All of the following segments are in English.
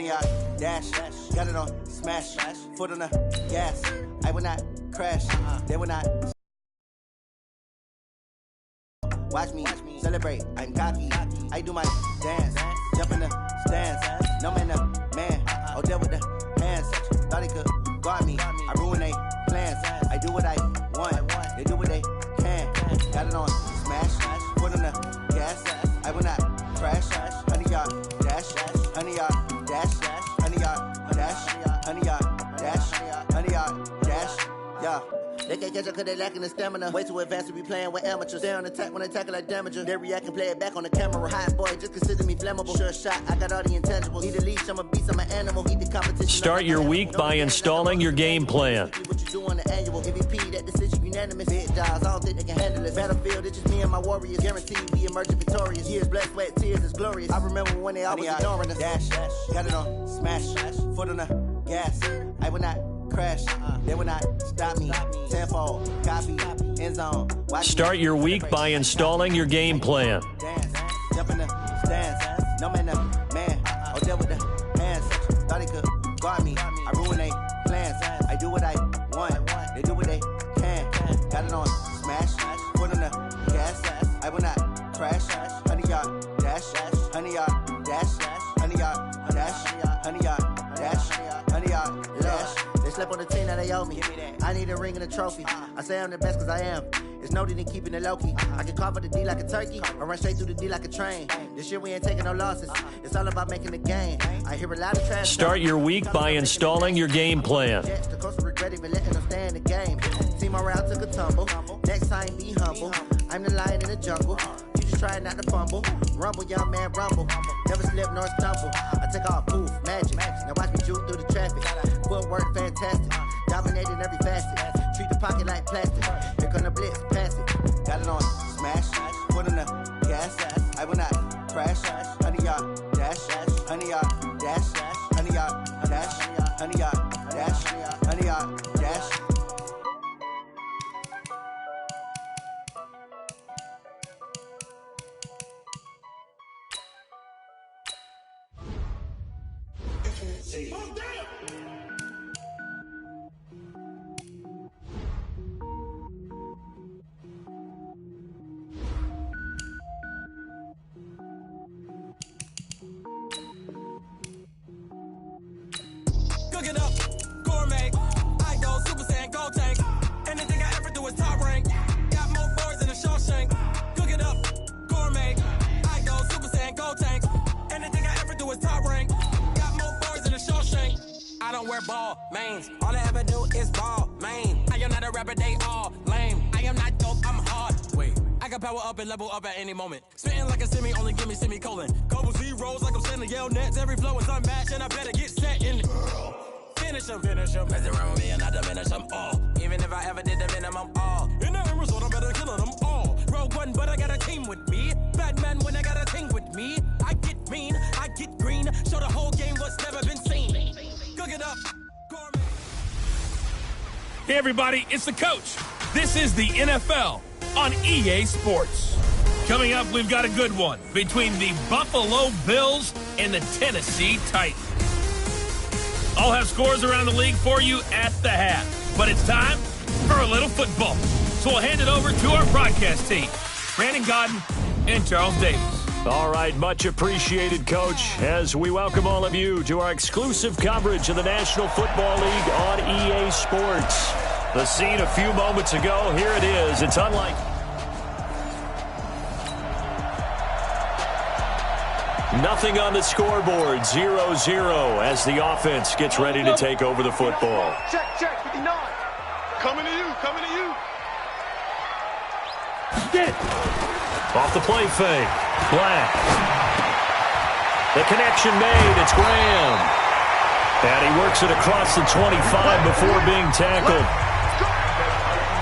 100-yard dash. Got it on smash. Foot on the gas. I will not crash. They will not. Watch me celebrate. I'm cocky. I do my dance. Jump in the stands. No man, man. Oh, deal with the hands. Thought he could guard me. I ruin they plans. I do what I want. They do what they can. Got it on smash. Foot on the gas. I will not crash. 100-yard dash. 100-yard dash. 100-yard dash. 100-yard dash. 100-yard dash. Yeah. They can't catch up cause they lacking the stamina. Way too advanced to be playing with amateurs. Stay on attack when they tackle like damager. They react and play it back on the camera. Hot boy, just consider me flammable. Sure shot, I got all the intangibles. Need a leash, I'm a beast, I'm an animal. Need the competition. Start your week by installing your game plan. What you do on the annual MVP, that decision unanimous. Big dogs, I don't think they can handle it. Battlefield, it's just me and my warriors. Guaranteed we emerging victorious. Years, blood, sweat, tears, it's glorious. I remember when they always ignoring us. Dash, got it on smash. Foot on the gas. I will not crash. They will not stop me. Tenfold, copy, end zone. Start your week by installing your game plan. Dance, jump in the stands. No man, man. Oh, deal with the hands. Thought he could guard me. I ruin they plans. I do what I want. They do what they can. Got it on smash. Foot on the gas. I will not crash. 100-yard dash. 100-yard dash. 100-yard dash. 100-yard dash. 100-yard dash. They slept on the team that they owe me. I need a ring and a trophy. I say I'm the best cause I am. It's no need in keeping it low-key. I can carve up the D like a turkey or run straight through the D like a train. This year we ain't taking no losses. It's all about making the game. I hear a lot of trash. Start your week by installing your game plan. The coach will regret even letting them stay in the game. Team morale took a tumble. Next time be humble. I'm the lion in the jungle. You just try not to fumble. Rumble, young man, rumble. Never slip nor stumble. I take off, poof, magic. Now watch me juke through the traffic. Footwork fantastic. Dominating every facet. Treat the pocket like plastic. Here come the blitz, pass it. Got it on smash. Foot on the gas. I will not crash. 100-yard dash. 100-yard dash. 100-yard dash. 100-yard dash. 100-yard dash. Cook it up, gourmet. I go Super Saiyan, go tank. Anything I ever do is top rank. Got more boards than a Shawshank. Cook it up, gourmet. I go Super Saiyan, go tank. Anything I ever do is top rank. Got more boards than a Shawshank. I don't wear ball mains. All I ever do is ball main. I am not a rapper, they all lame. I am not dope, I'm hard. Wait, I can power up and level up at any moment. Spitting like a semi, only give me semicolon. Couple zeros like I'm sending yell nets. Every flow is unmatched and I better get set in. Finish them. Mess around with me and I diminish them all. Even if I ever did the minimum all. In the end result, I'm better killing them all. Rogue one, but I got a team with me. Bad man when I got a team with me. I get mean, I get green. Show the whole game what's never been seen. Cook it up, gourmet. Hey everybody, it's the coach. This is the NFL on EA Sports. Coming up, we've got a good one between the Buffalo Bills and the Tennessee Titans. I'll have scores around the league for you at the half. But it's time for a little football. So we'll hand it over to our broadcast team, Brandon Godden and Charles Davis. All right, much appreciated, Coach, as we welcome all of you to our exclusive coverage of the National Football League on EA Sports. The scene a few moments ago, here it is. It's unlike... Nothing on the scoreboard, 0-0 as the offense gets ready to take over the football. Check, 59. Coming to you. Get it. Off the play fake. Black. The connection made. It's Graham. And he works it across the 25 before being tackled.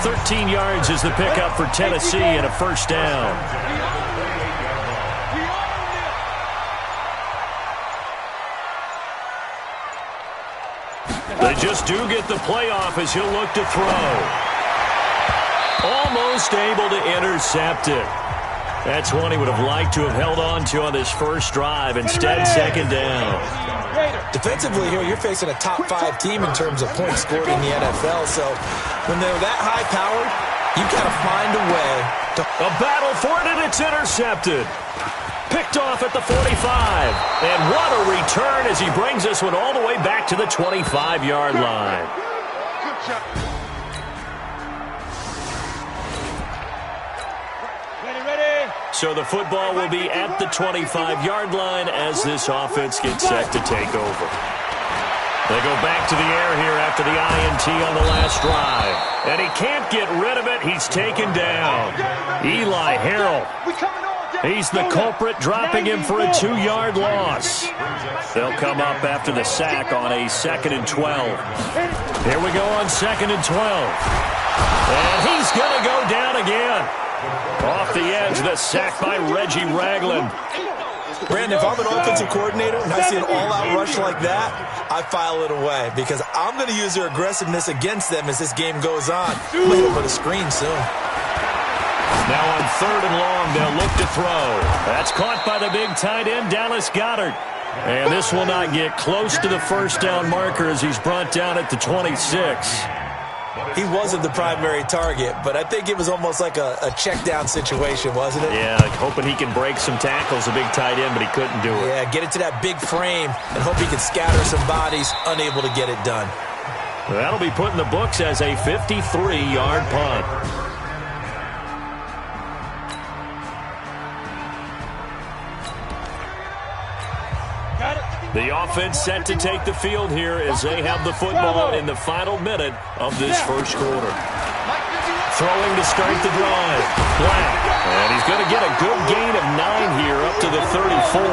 13 yards is the pickup for Tennessee and a first down. They just do get the playoff as he'll look to throw. Almost able to intercept it. That's one he would have liked to have held on to on this first drive. Instead, second down. Defensively here, you're facing a top 5 team in terms of points scored in the NFL. So when they're that high-powered, you've got to find a way to... A battle for it, and it's intercepted. Picked off at the 45. And what a return as he brings this one all the way back to the 25-yard line. Good job. So the football will be at the 25-yard line as this offense gets set to take over. They go back to the air here after the INT on the last drive. And he can't get rid of it. He's taken down. Eli Harrell. He's the culprit, dropping him for a 2-yard loss. They'll come up after the sack on a 2nd and 12. Here we go on 2nd and 12. And he's going to go down again. Off the edge, the sack by Reggie Ragland. Brandon, if I'm an offensive coordinator and I see an all-out rush like that, I file it away because I'm going to use their aggressiveness against them as this game goes on. I'm going to hit them with a screen soon. Now on 3rd and long, they'll look to throw. That's caught by the big tight end, Dallas Goedert. And this will not get close to the first down marker as he's brought down at the 26. He wasn't the primary target, but I think it was almost like a check-down situation, wasn't it? Yeah, hoping he can break some tackles, a big tight end, but he couldn't do it. Yeah, get it to that big frame and hope he can scatter some bodies, unable to get it done. That'll be put in the books as a 53-yard punt. The offense set to take the field here as they have the football in the final minute of this first quarter. Throwing to start the drive. Black. And he's going to get a good gain of 9 here up to the 34.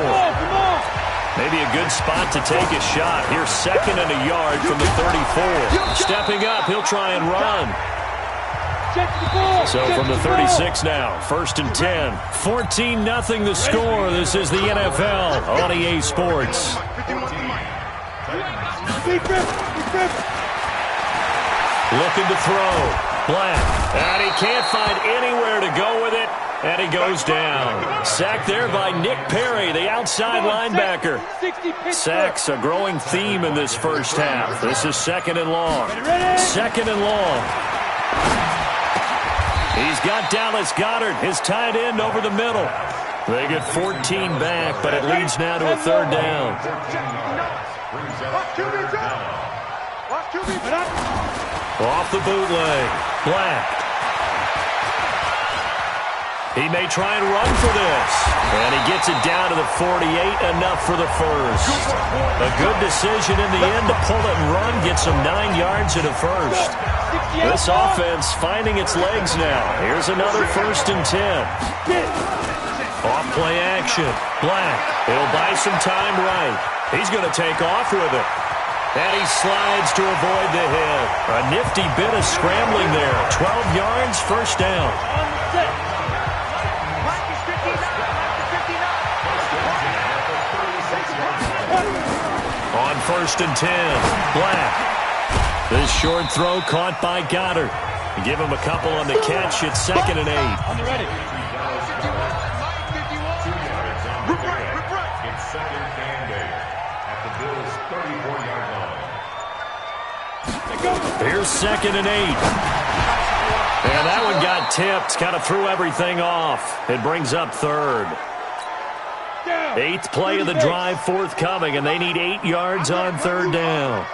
Maybe a good spot to take a shot. Here's 2nd and a yard from the 34. Stepping up, he'll try and run. So from the 36 now, 1st and 10. 14-0 the score. This is the NFL on EA Sports. Looking to throw. Black. And he can't find anywhere to go with it. And he goes down. Sacked there by Nick Perry, the outside linebacker. Sacks a growing theme in this first half. This is 2nd and long. 2nd and long. He's got Dallas Goedert, his tight end, over the middle. They get 14 back, but it leads now to a 3rd down. Off the bootleg. Black. He may try and run for this. And he gets it down to the 48, enough for the first. A good decision in the end to pull it and run, get some 9 yards at a first. This offense finding its legs now. Here's another 1st and 10. Off play action. Black. He'll buy some time right. He's going to take off with it. And he slides to avoid the hit. A nifty bit of scrambling there. 12 yards, 1st down. On 1st and 10. Black. This short throw caught by Goedert. Give him a couple on the catch. It's 2nd and 8. On the ready. It's 2nd and 8 at the Bills' 34-yard line. Here's 2nd and 8. And that one got tipped. Kind of threw everything off. It brings up 3rd. 8th play of the drive forthcoming, and they need 8 yards on 3rd down.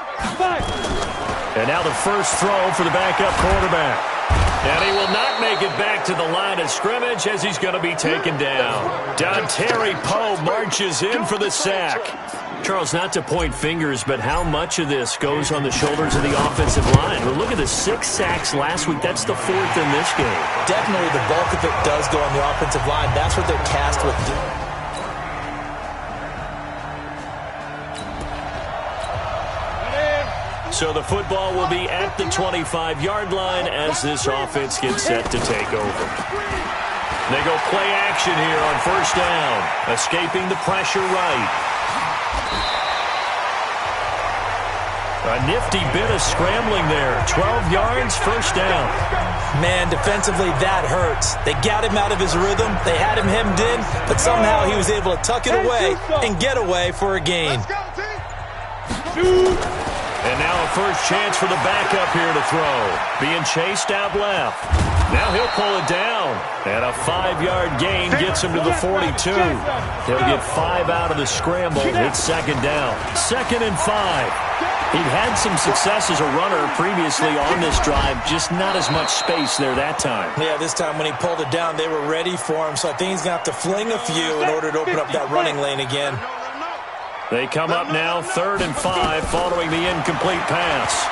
And now the first throw for the backup quarterback. And he will not make it back to the line of scrimmage as he's going to be taken down. Dontari Poe marches in for the sack. Charles, not to point fingers, but how much of this goes on the shoulders of the offensive line? Well, look at the 6 sacks last week. That's the 4th in this game. Definitely the bulk of it does go on the offensive line. That's what they're tasked with doing. So the football will be at the 25-yard line as this offense gets set to take over. They go play action here on 1st down, escaping the pressure right. A nifty bit of scrambling there. 12 yards, 1st down. Man, defensively, that hurts. They got him out of his rhythm. They had him hemmed in, but somehow he was able to tuck it away and get away for a gain. And now a first chance for the backup here to throw. Being chased out left. Now he'll pull it down. And a 5-yard gain gets him to the 42. He'll get 5 out of the scramble. It's second down. 2nd and 5. He'd had some success as a runner previously on this drive, just not as much space there that time. Yeah, this time when he pulled it down, they were ready for him, so I think he's going to have to fling a few in order to open up that running lane again. They come up now 3rd and 5 following the incomplete pass.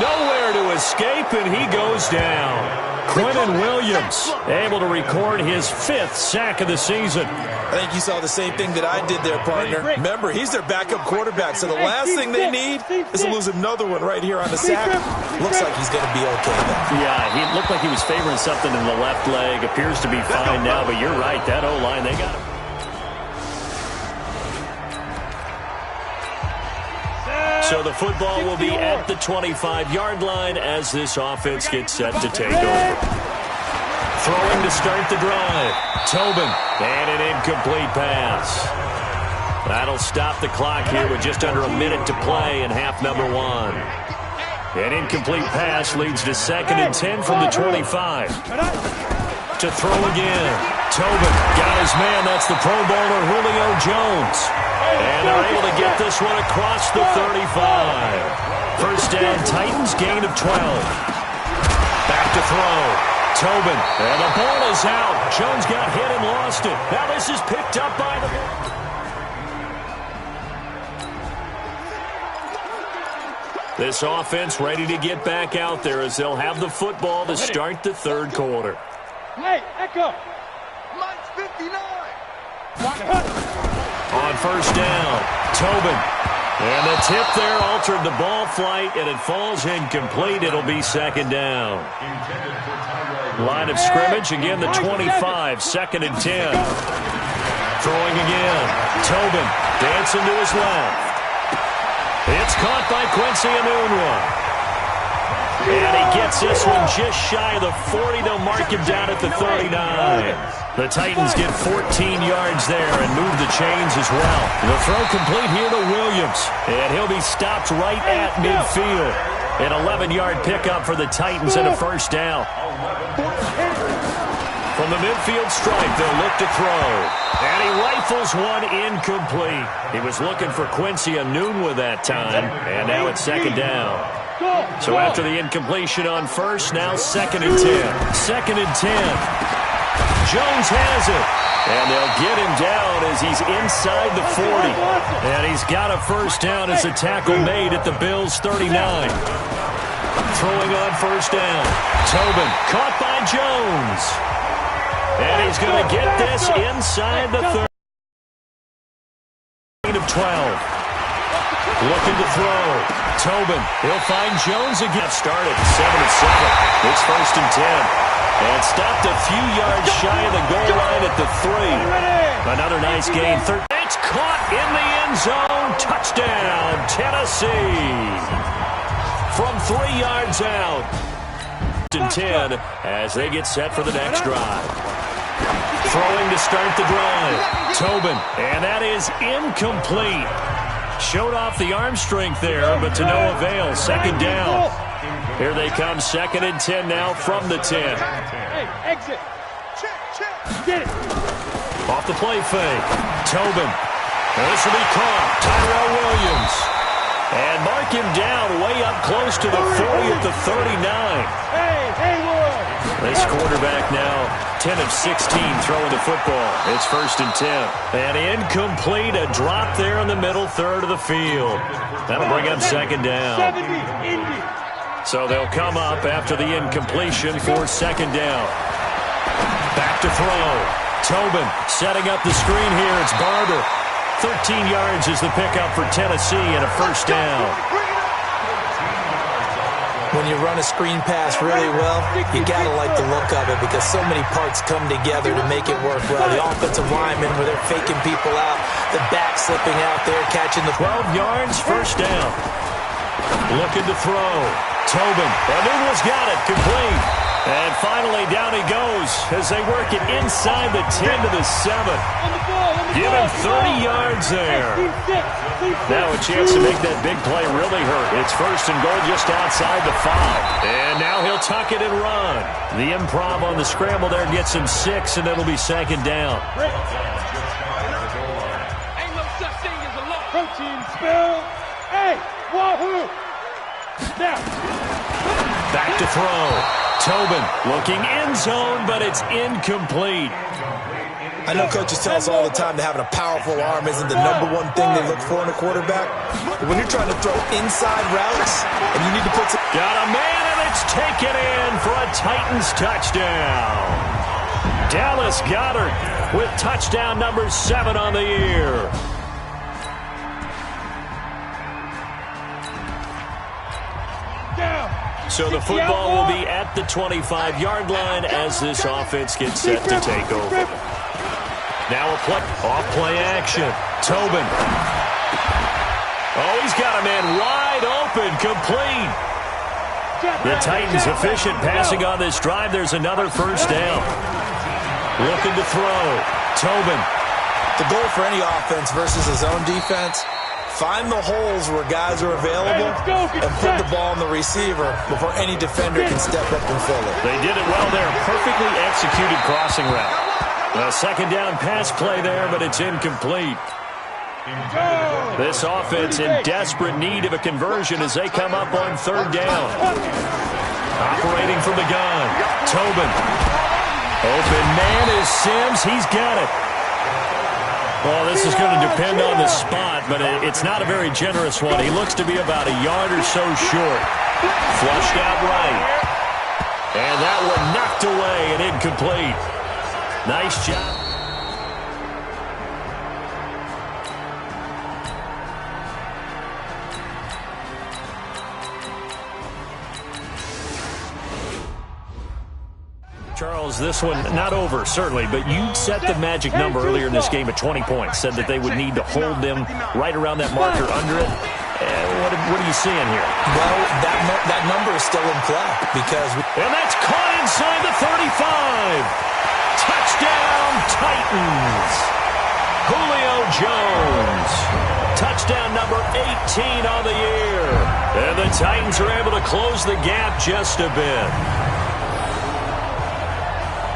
Nowhere to escape, and he goes down. Quentin Williams able to record his 5th sack of the season. I think you saw the same thing that I did there, partner. Remember, he's their backup quarterback, so the last thing they need is to lose another one right here on the sack. Looks like he's going to be okay, though. Yeah, he looked like he was favoring something in the left leg. Appears to be fine now, but you're right. That O-line, they got him. So the football will be at the 25-yard line as this offense gets set to take over. Throwing to start the drive. Tobin, and an incomplete pass. That'll stop the clock here with just under a minute to play in half number 1. An incomplete pass leads to 2nd and 10 from the 25. To throw again. Tobin got his man. That's the Pro Bowler Julio Jones. And they're able to get this one across the 35. First down, Titans, gain of 12. Back to throw. Tobin, and the ball is out. Jones got hit and lost it. Now this is picked up by the... This offense ready to get back out there as they'll have the football to start the 3rd quarter. Hey, Echo. Mike's 59. On first down, Tobin. And the tip there altered the ball flight, and it falls incomplete. It'll be 2nd down. Line of scrimmage, again the 25, 2nd and 10. Throwing again. Tobin dancing to his left. It's caught by Quincy Enunwa. And he gets this one just shy of the 40. They'll mark him down at the 39. The Titans get 14 yards there and move the chains as well. The throw complete here to Williams. And he'll be stopped right at midfield. An 11-yard pickup for the Titans and a first down. From the midfield stripe, they'll look to throw. And he rifles one incomplete. He was looking for Quincy Enunwa that time. And now it's 2nd down. So after the incompletion on first, now 2nd and 10. 2nd and 10. Jones has it. And they'll get him down as he's inside the 40. And he's got a first down as a tackle made at the Bills' 39. Throwing on first down. Tobin caught by Jones. And he's going to get this inside the 30. Of 12. Looking to throw. Tobin, he'll find Jones again. Started 7-7. It's 1st and 10. And stopped a few yards shy of the goal line at the 3. Another nice gain. It's caught in the end zone. Touchdown, Tennessee. From 3 yards out. And 10 as they get set for the next drive. Throwing to start the drive. Tobin, and that is incomplete. Showed off the arm strength there, but to no avail. 2nd down. Here they come, 2nd and 10 now from the 10. Hey, exit. Check. Get it. Off the play fake. Tobin. And this will be caught. Tyrell Williams. And mark him down way up close to the 40 at the 39. Hey, Haywood. This quarterback now 10 of 16 throwing the football. It's 1st and 10. And incomplete, a drop there in the middle third of the field. That'll bring up 2nd down. 70, Indy. So they'll come up after the incompletion for 2nd down. Back to throw. Tobin setting up the screen here. It's Barber. 13 yards is the pickup for Tennessee and a first down. When you run a screen pass really well, you got to like the look of it because so many parts come together to make it work well. The offensive linemen where they're faking people out, the back slipping out there, catching the 12 yards, first down. Looking to throw. Tobin. Newell's got it. Complete. And finally, down he goes as they work it inside the 10 to the 7. Give him 30 yards there. Now a chance to make that big play really hurt. It's first and goal just outside the 5. And now he'll tuck it and run. The improv on the scramble there gets him 6, and it'll be second down. Ain't no such thing as a loss. Protein spill. Hey, wahoo. Now. Back to throw. Tobin looking end zone, but it's incomplete. I know coaches tell us all the time that having a powerful arm isn't the #1 thing they look for in a quarterback. But when you're trying to throw inside routes and you need to put some... Got a man, and it's taken in for a Titans touchdown. Dallas Goedert with touchdown number 7 on the year. So the football will be at the 25-yard line as this offense gets set to take over. Now a play, off-play action. Tobin. Oh, he's got a man wide open, complete. The Titans efficient passing on this drive. There's another first down. Looking to throw. Tobin. The goal for any offense versus his own defense, find the holes where guys are available and put the ball on the receiver before any defender can step up and fill it. They did it well there. Perfectly executed crossing route. A second down pass play there, but it's incomplete. This offense in desperate need of a conversion as they come up on third down. Operating from the gun. Tobin. Open man is Sims. He's got it. Well, this is going to depend on the spot, but it's not a very generous one. He looks to be about a yard or so short. Flushed out right. And that one knocked away and incomplete. Nice job. Charles, this one not over, certainly, but you set the magic number earlier in this game at 20 points, said that they would need to hold them right around that marker under it. What are you seeing here? Well, that number is still in play because... And that's caught inside the 35. Touchdown, Titans. Julio Jones. Touchdown number 18 on the year. And the Titans are able to close the gap just a bit.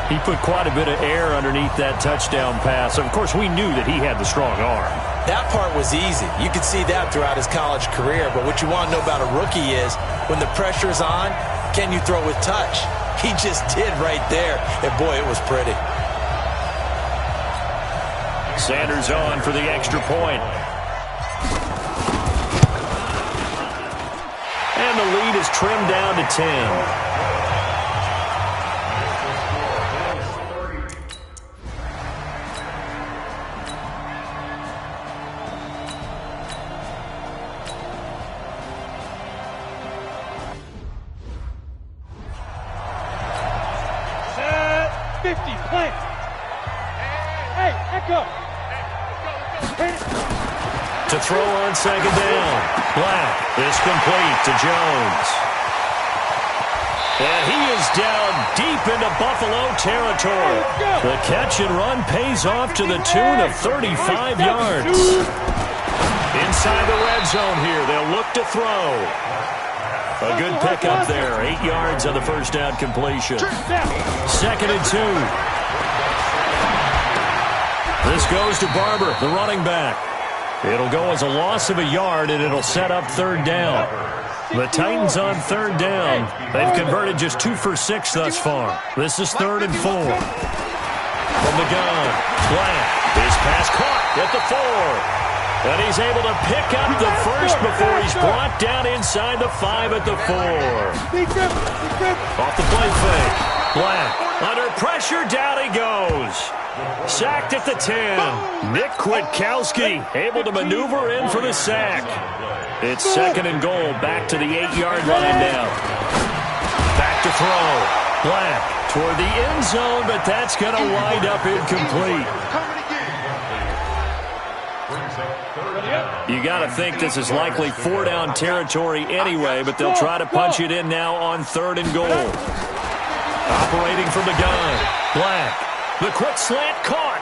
He put quite a bit of air underneath that touchdown pass. Of course, we knew that he had the strong arm. That part was easy. You could see that throughout his college career. But what you want to know about a rookie is when the pressure's on, can you throw with touch? He just did right there. And, boy, it was pretty. Sanders on for the extra point. And the lead is trimmed down to 10. To throw on second down. Black is complete to Jones. And he is down deep into Buffalo territory. The catch and run pays off to the tune of 35 yards. Inside the red zone here, they'll look to throw. A good pickup there. 8 yards on the first down completion. Second and 2. This goes to Barber, the running back. It'll go as a loss of a yard, and it'll set up third down. The Titans on third down. They've converted just 2 for 6 thus far. This is 3rd and 4. From the gun, Black. His pass caught at the 4. And he's able to pick up the first before he's brought down inside the 5 at the 4. Off the play fake. Black under pressure, down he goes. Sacked at the 10. Nick Kwiatkowski able to maneuver in for the sack. It's second and goal, back to the 8-yard line now. Back to throw. Black toward the end zone, but that's going to wind up incomplete. You got to think this is likely 4-down territory anyway, but they'll try to punch it in now on 3rd and goal. Operating from the gun, Black. The quick slant caught.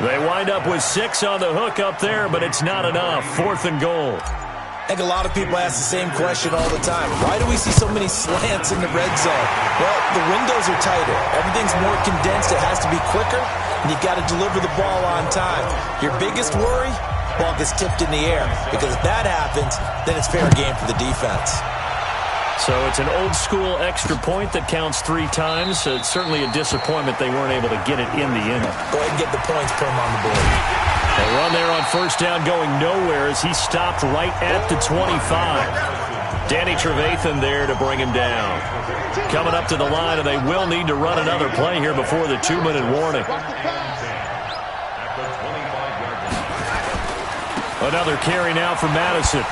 They wind up with 6 on the hook up there, but it's not enough. 4th and goal. I think a lot of people ask the same question all the time. Why do we see so many slants in the red zone? Well, the windows are tighter. Everything's more condensed. It has to be quicker, and you've got to deliver the ball on time. Your biggest worry? Ball gets tipped in the air, because if that happens, then it's fair game for the defense. So it's an old-school extra point that counts 3 times. It's certainly a disappointment they weren't able to get it in the end. Go ahead and get the points, put them on the board. They run there on 1st down going nowhere as he stopped right at the 25. Danny Trevathan there to bring him down. Coming up to the line, and they will need to run another play here before the 2-minute warning. Another carry now for Madison.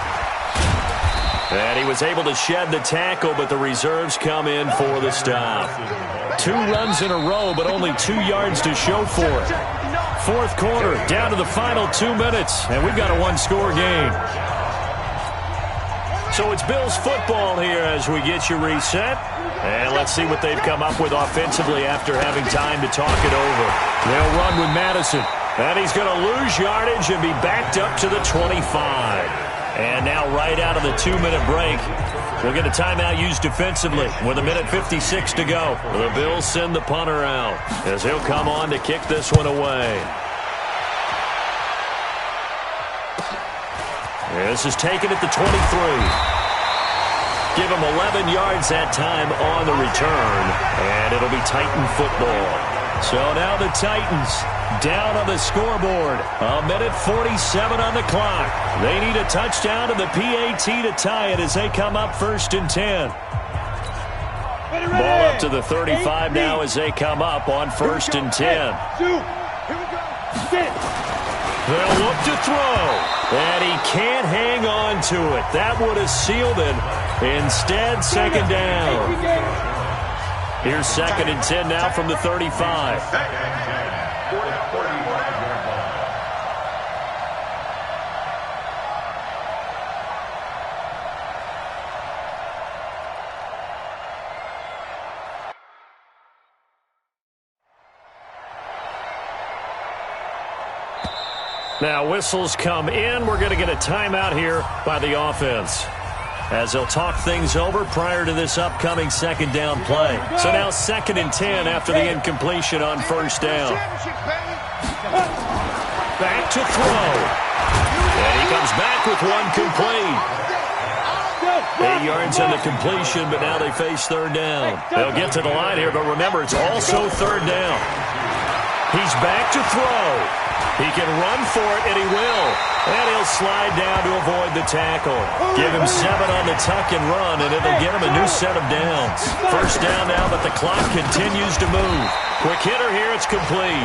And he was able to shed the tackle, but the reserves come in for the stop. 2 runs in a row, but only 2 yards to show for it. 4th quarter, down to the final 2 minutes, and we've got a 1-score game. So it's Bills football here as we get you reset. And let's see what they've come up with offensively after having time to talk it over. They'll run with Madison, and he's going to lose yardage and be backed up to the 25. And now right out of the 2-minute break, we'll get a timeout used defensively with 1:56 to go. The Bills send the punter out as he'll come on to kick this one away. This is taken at the 23. Give him 11 yards that time on the return, and it'll be Titan football. So now the Titans down on the scoreboard. 1:47 on the clock. They need a touchdown to the PAT to tie it as they come up 1st and 10. Ball up to the 35 now as they come up on 1st and 10. They'll look to throw, and he can't hang on to it. That would have sealed it. Instead, 2nd down. Here's 2nd and 10 now from the 35. Now whistles come in. We're going to get a timeout here by the offense as they'll talk things over prior to this upcoming 2nd down play. So now 2nd and 10 after the incompletion on 1st down. Back to throw. And he comes back with one complete. 8 yards on the completion, but now they face 3rd down. They'll get to the line here, but remember, it's also 3rd down. He's back to throw. He can run for it, and he will. And he'll slide down to avoid the tackle. Give him 7 on the tuck and run, and it'll get him a new set of downs. 1st down now, but the clock continues to move. Quick hitter here, it's complete.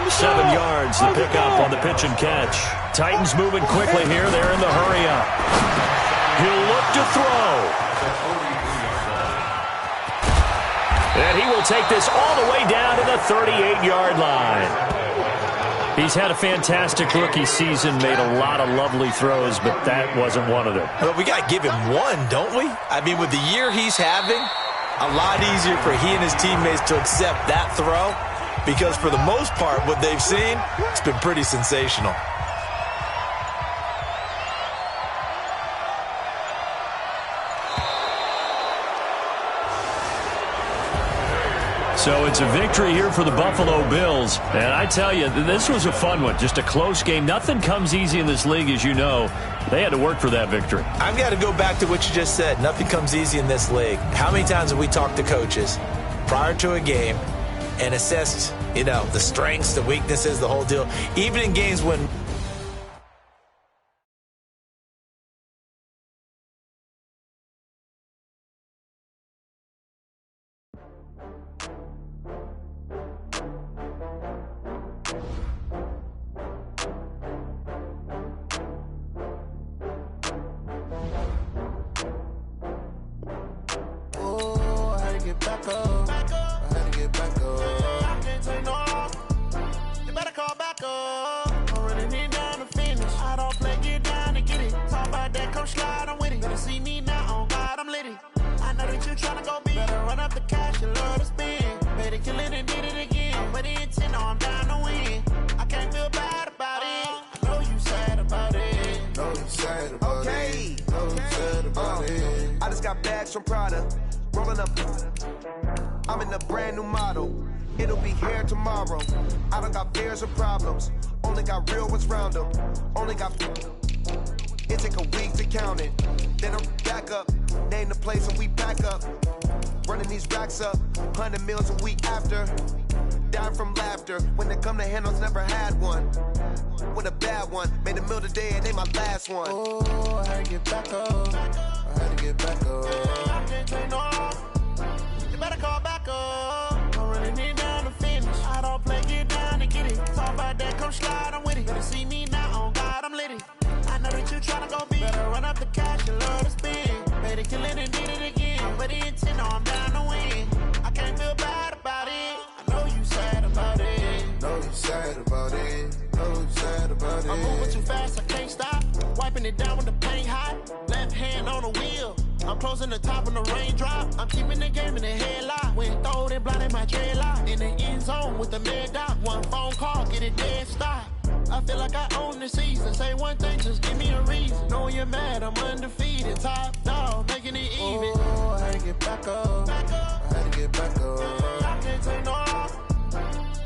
7 yards, the pickup on the pitch and catch. Titans moving quickly here. They're in the hurry-up. He'll look to throw. And he will take this all the way down to the 38-yard line. He's had a fantastic rookie season, made a lot of lovely throws, but that wasn't one of them. Well, we got to give him one, don't we? I mean, with the year he's having, a lot easier for he and his teammates to accept that throw because for the most part, what they've seen, it's been pretty sensational. So it's a victory here for the Buffalo Bills. And I tell you, this was a fun one. Just a close game. Nothing comes easy in this league, as you know. They had to work for that victory. I've got to go back to what you just said. Nothing comes easy in this league. How many times have we talked to coaches prior to a game and assessed, the strengths, the weaknesses, the whole deal? Even in games when You better call back up. I really need that. slide, I'm with it. Better see me now, on God, I'm litty. I know that you tryna go big. Better run up the cash, you love to spend. Better kill it and did it again. But the intent, no, I'm down to win. I can't feel bad about it. I know you sad about it. Know you sad about it. Know you sad about it. I just got bags from Prada. Rolling up. I'm in a brand new model. It'll be here tomorrow. I don't got fears or problems. Only got real ones round them. Only got. It take a week to count it. Then I'm back up. Name the place and we back up. Running these racks up. 100 meals a week after. Dying from laughter. When it come to handles, never had one. With a bad one. Made a meal today and ain't my last one. Oh, I had to get back up. I had to get back up. I can't take no off. You better call back up. I'm running it down to finish. I don't play, get down to get it. Talk about that, come slide, I'm with it. Better see me now, on God, I'm litty. I know that you tryna go big. Better run up the cash, you love to spend. Better kill it and did it again. But the intent, no, I'm down to win. I can't feel bad about it. I know you sad about it. Know you sad about it. Know you sad about it. I'm moving too fast, I can't stop. Wiping it down with the paint hot. Left hand on the wheel. I'm closing the top when the raindrop. I'm keeping the game in the headlock. When throwed and blinded my dreadlock. In the end zone with the mid dot. One phone call, get it dead stop. I feel like I own the season. Say one thing, just give me a reason. Knowing you're mad, I'm undefeated. Top dog, making it even. Oh, I had to get back up. I had to get back up. I can't take no off.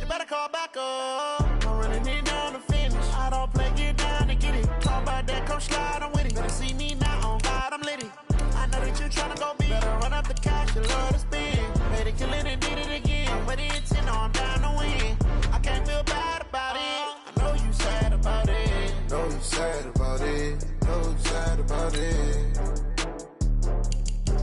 You better call back up. I'm running it down to finish. I don't play, get down to get it. Talk about that, come slide, I'm with it. Better see me now, on God, I'm litty. I know that you tryna go big. Better run up the cash, you love to spend. Better kill it and did it again. But the intent, no, I'm down to win. I can't feel bad about it. I know you sad about it. Know you sad about it. Know you sad about it.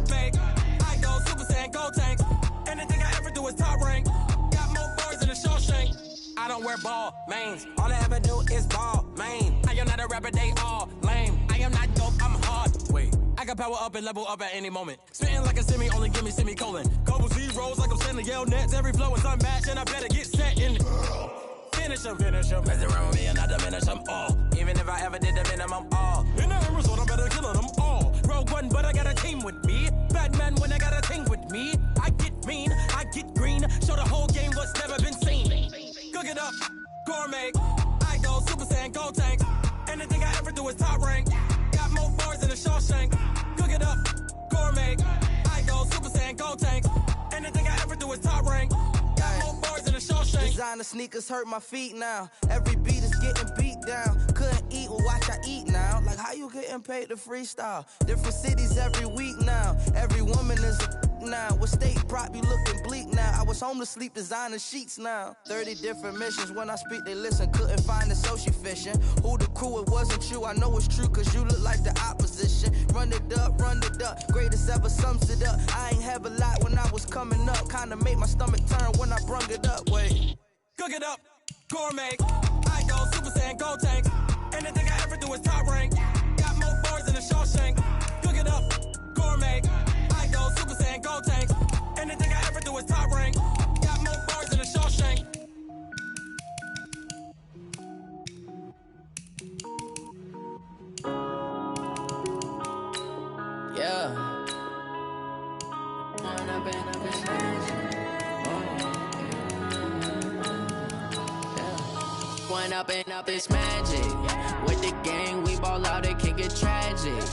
Make I go Super Saiyan, go tank. Anything I ever do is top rank. Got more bars than a Shawshank. I don't wear ball mains. All I ever do is ball main. I am not a rapper, they all lame. I am not dope, I'm hard. Wait, I can power up and level up at any moment. Spitting like a semi, only give me semicolon. Couple zeros like I'm sending Yale Nets. Every flow is unmatched and I better get set in. Finish them. Mess around with me and I diminish them all. Even if I ever did the minimum all. In the end result, I'm better killing them all. Rogue One, but I got a team with me. Batman when I got a team with me. I get mean, I get green. Show the whole game what's never been seen. Cook it up, gourmet. I go Super Saiyan, go tank. Anything I ever do is top rank. Got more bars than a Shawshank. Cook it up, gourmet. I go Super Saiyan, go tank. Anything I ever do is top rank. Got more bars than a Shawshank. Designer sneakers hurt my feet now. Every beat is getting beat down. Couldn't eat, well watch I eat now. Like how you getting paid to freestyle? Different cities every week now. Every woman is a now. With state prop, you looking bleak now. I was home to sleep, designer sheets now. 30 different missions. When I speak, they listen. Couldn't find the social fishing. Who the crew? It wasn't you. I know it's true, cause you look like the opposition. Run it up. Greatest ever sums it up. I ain't have a lot when I was coming up. Kinda made my stomach turn when I brung it up. Wait. Cook it up, gourmet. I go Super Saiyan, go tank. Anything I ever do is top rank. Got more bars than a Shawshank. Cook it up, gourmet. I go Super Saiyan, go tank. Anything I ever do is top rank. Got more bars than a Shawshank. Yeah. One up and up, it's magic. With the gang, we ball out, it can get tragic.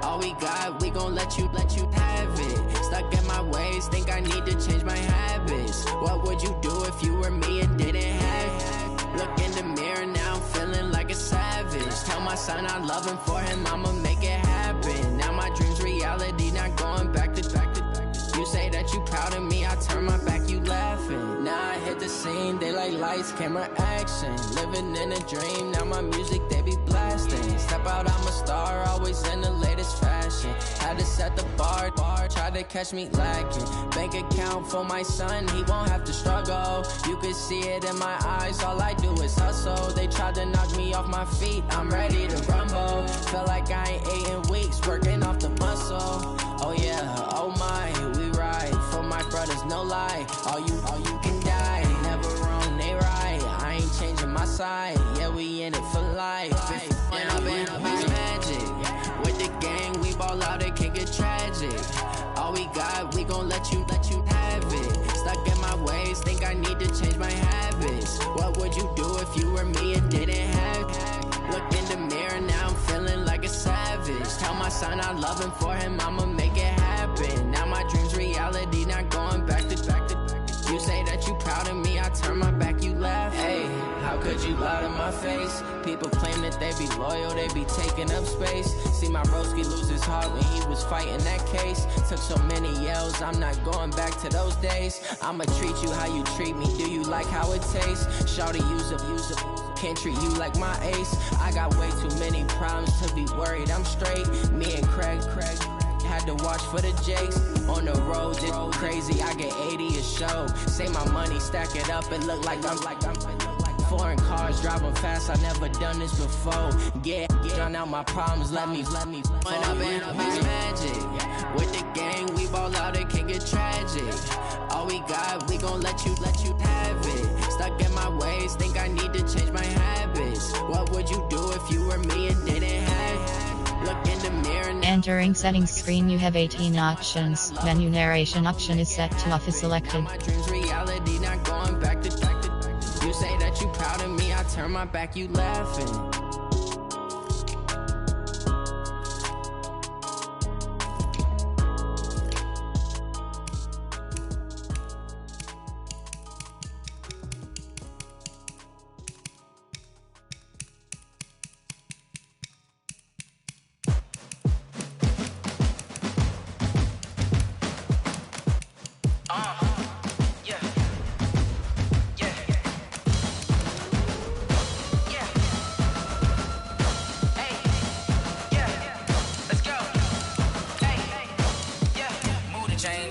All we got, we gon' let you have it. Stuck in my ways, think I need to change my habits. What would you do if you were me and didn't have it? Look in the mirror, now I'm feeling like a savage. Tell my son I love him, for him I'ma make it happen. Now my dream's reality, not going back to. You say that you proud of me, I turn my back, you laughing. Now I hit the scene, they like lights, camera, action. Living in a dream, now my music, they be blasting. Step out, I'm a star, always in the latest fashion. Had to set the bar, try to catch me lacking. Bank account for my son, he won't have to struggle. You can see it in my eyes, all I do is hustle. They tried to knock me off my feet, I'm ready to rumble. Feel like I ain't ate in weeks, working off the muscle. Oh yeah, oh my, we ride for my brothers, no lie. All you can die, never wrong, they right. I ain't changing my side, yeah, we in it for life. And I've been magic with the game. All we got, we gon' let you have it. Stuck in my ways, think I need to change my habits. What would you do if you were me and didn't have it? Look in the mirror, now I'm feeling like a savage. Tell my son I love him, for him I'ma make it happen. Now my dream's reality, not going back to. You say that you proud of me, I turn my back, you laugh. Hey, how could you lie to my face? People claim that they be loyal, they be taking up space. See my broski lose his heart when he was fighting that case. Took so many yells, I'm not going back to those days. I'ma treat you how you treat me, do you like how it tastes? Shawty, use up, can't treat you like my ace. I got way too many problems to be worried, I'm straight. Me and Craig had to watch for the Jakes. On the road, it's crazy, I get 80 a show. Say my money, stack it up, it look like I'm foreign cars, driving fast, I never done this before. Drown out my problems, let me When up in a magic. With the gang, we ball out, it can get tragic. All we got, we gon' let you have it. Stuck in my ways, think I need to change my habits. What would you do if you were me and didn't have it? Look in the mirror. Entering settings screen, you have 18 options. Menu narration option is set to off is selected. My dreams reality, not going back to. You say that you proud of me, I turn my back, you laughing.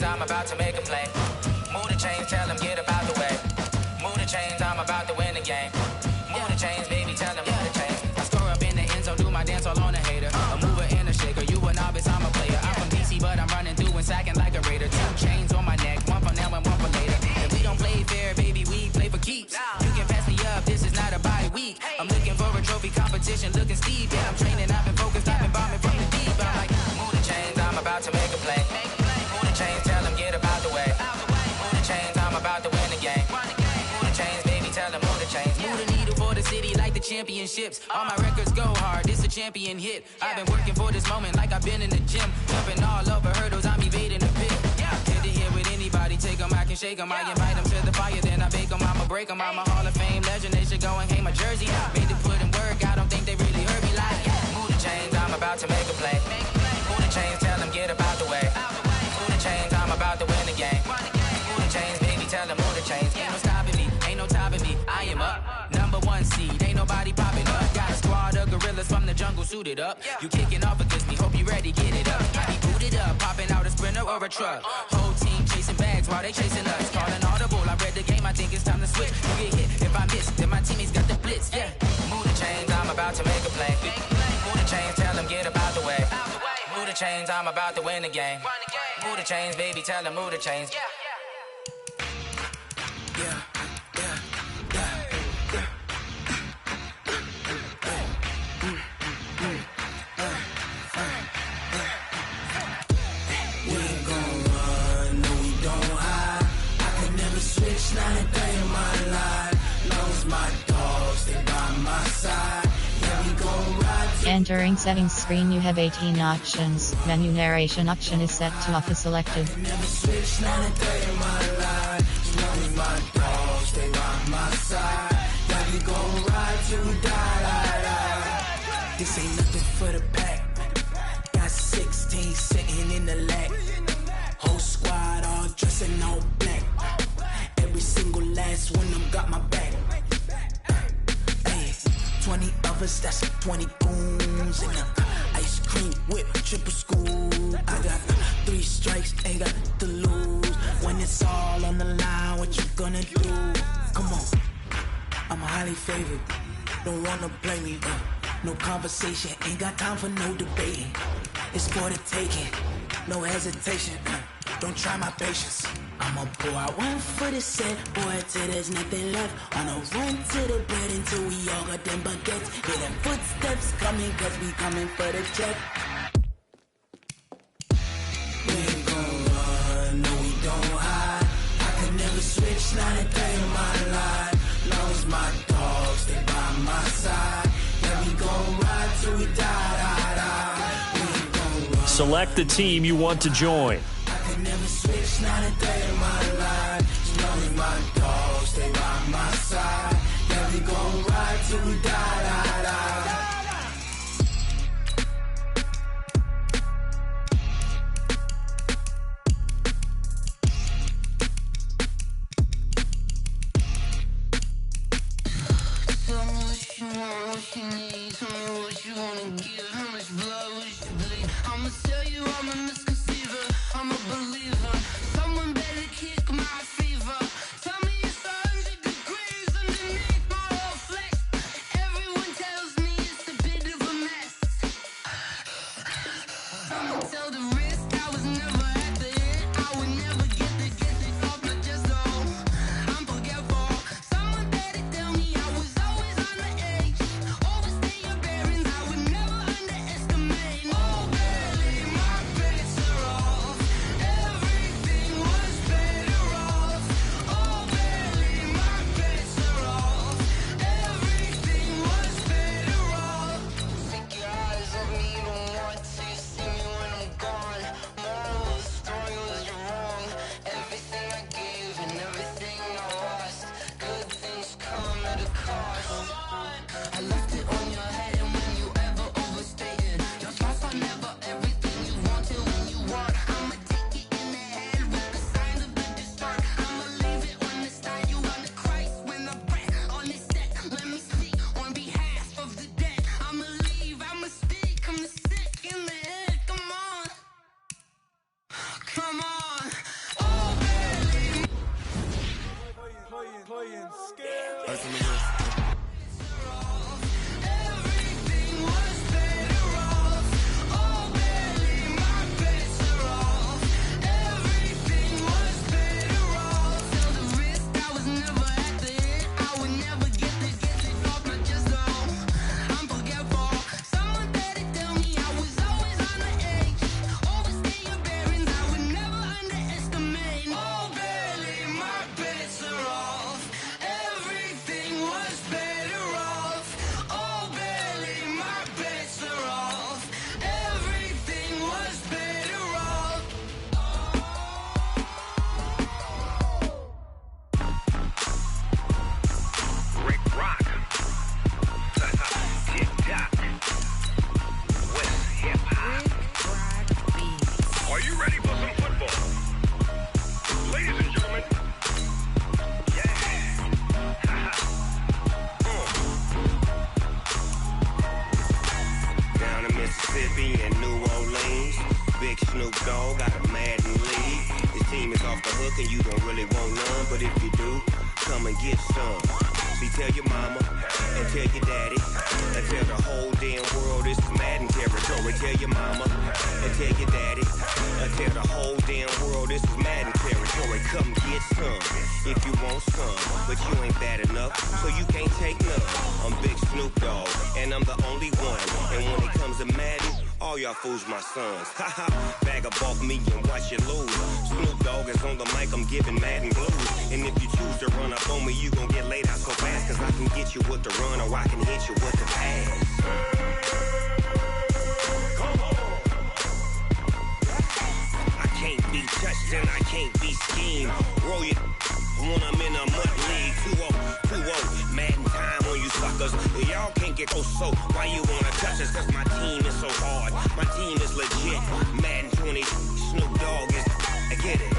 I'm about to make a play. Move the chains, tell them get up out the way. Move the chains, I'm about to win the game. Move the chains, baby, tell them move the chains. I score up in the end zone, do my dance all on a hater. A mover and a shaker, you a novice, I'm a player. I'm from DC, but I'm running through and sacking like a raider. 2 chains on my neck, one for now and one for later. If we don't play fair, baby, we play for keeps. You can pass me up, this is not a bye week. I'm looking for a trophy competition, looking steep. Yeah, I'm training, I've been focused, I've been bombing from the deep. I'm like, move the chains, I'm about to make a play. Move the chains, tell them get up out the way. Move the chains, I'm about to win the game. Move the chains, baby, tell them move the chains. Move the needle for the city like the championships. All my records go hard, this a champion hit. I've been working for this moment like I've been in the gym. Jumping all over hurdles, I'm evading the pit. Get to here with anybody, take them, I can shake them. I invite them to the fire, then I bake them, I'ma break them. I'm a Hall of Fame legend, they should go and hang my jersey. Made to put in work, I don't think they really heard me like. Move the chains, I'm about to make a play. Move the chains, tell them get up out the way. Move the chains, I'm about to win the game. Move the chains, baby, tell them move the chains. Ain't no stopping me, ain't no topping me. I am up, #1 seed, ain't nobody popping up. Got a squad of gorillas from the jungle suited up. You kicking off against me, hope you ready, get it up. I be booted up, popping out a Sprinter or a truck. Whole team chasing bags while they chasing us. Calling audible, I read the game, I think it's time to switch. You get hit, if I miss, then my teammates got the blitz, yeah. Move the chains, I'm about to make a play. Move the chains, tell them get up out the way. Move the chains, I'm about to win the game. Move the chains, baby, tell them move the chains. Not a day in my life. Knows my dogs, they by my side. Yeah, we gon' ride. Entering settings screen, you have 18 options. Menu narration option is set to off is selected. Never switch, not a day in my life. Knows my dogs, they by my side. Yeah, we gon' ride till we die. This ain't nothing for the pack. Got 16 sitting in the lap. Whole squad all dressed in all black. Every single last one of them got my back. Hey, 20 of us, that's 20 goons. And ice cream whip, triple school. I got 3 strikes, ain't got to lose. When it's all on the line, what you gonna do? Come on, I'm highly favored. Don't wanna blame me. No conversation, ain't got time for no debating. It's for the taking, no hesitation. Don't try my patience. I'ma pour out one for the set, boy, till there's nothing left. On a run to the bread until we all got them baguettes. Hear them footsteps coming, cause we coming for the check. We ain't gon' Select the team you want to join. I can never switch, not a day in my life. You know me, my dog, stay by my side. Yeah, we gon' ride till we die, die, die. Tell me what you want, what you need. Tell me what you wanna give. How much blood would you bleed? I'ma tell you I'm a misconceiver. I'm a believer. Someone better kick my fever. Tell me it's 100 degrees underneath my whole flesh. Everyone tells me it's a bit of a mess. Someone tell the risk I was never at the end. I would never get the off my chest though. I'm forgetful. Someone better tell me I was always on the edge. Overstay your bearings, I would never underestimate. Oh, barely, my bets are off. Everything was better off. Oh, barely, my bets are off. Everything was better off. Take your eyes off me, you don't want to see me when I'm gone. Moral of the story was you're wrong. Everything I gave and everything I lost. Good things come at a cost. I left it on your head, and when you ever overstated, your thoughts are never everything you wanted when you want. I'ma take it in the head with the signs of the distort. I'ma leave it on the side. You on the Christ when I breath on this set. Let me speak on behalf of the dead. I'ma leave, I'ma speak. I'm the sick in the head. Come on, come on. Oh, barely. Everything was better off. Oh, barely, my bets are off. Everything was better off. Tell the risk I was never at the end. I would never get it off my chest though. I'm forgetful. Someone better tell me I was always on the edge. Overstay your bearings, I would never underestimate. Oh, barely, my bets are off. Everything was better off. Oh, barely, my bets are off. Everything was better off. Rick Rock. Tick-tock. West hip-hop. Are you ready for some football? Ladies and gentlemen. Yeah. Down in Mississippi and New Orleans, Big Snoop Dogg got a Madden league. His team is off the hook and you don't really want none, but if you do, come and get some. See, tell your mama and tell your daddy and tell the whole damn world it's Madden territory. Tell your mama and tell your daddy and tell the whole damn world this is Madden territory. Come get some if you want some, but you ain't bad enough, so you can't take none. I'm Big Snoop Dogg and I'm the only one. And when it comes to Madden, all y'all fools my sons. Haha, bag up off me and watch you lose. Snoop Dogg is on the mic, I'm giving Madden blues. And if you choose to run up on me, you gon' get laid out so fast, cause I can get you with the run or I can hit you with the pass. I can't be touched and I can't be schemed. Roll you when I'm in a mud league. 2-0, Madden time on you suckers. Y'all can't get close, so why you wanna touch us? Cause my team is so hard. My team is legit. Madden 20, Snoop Dogg is. I get it.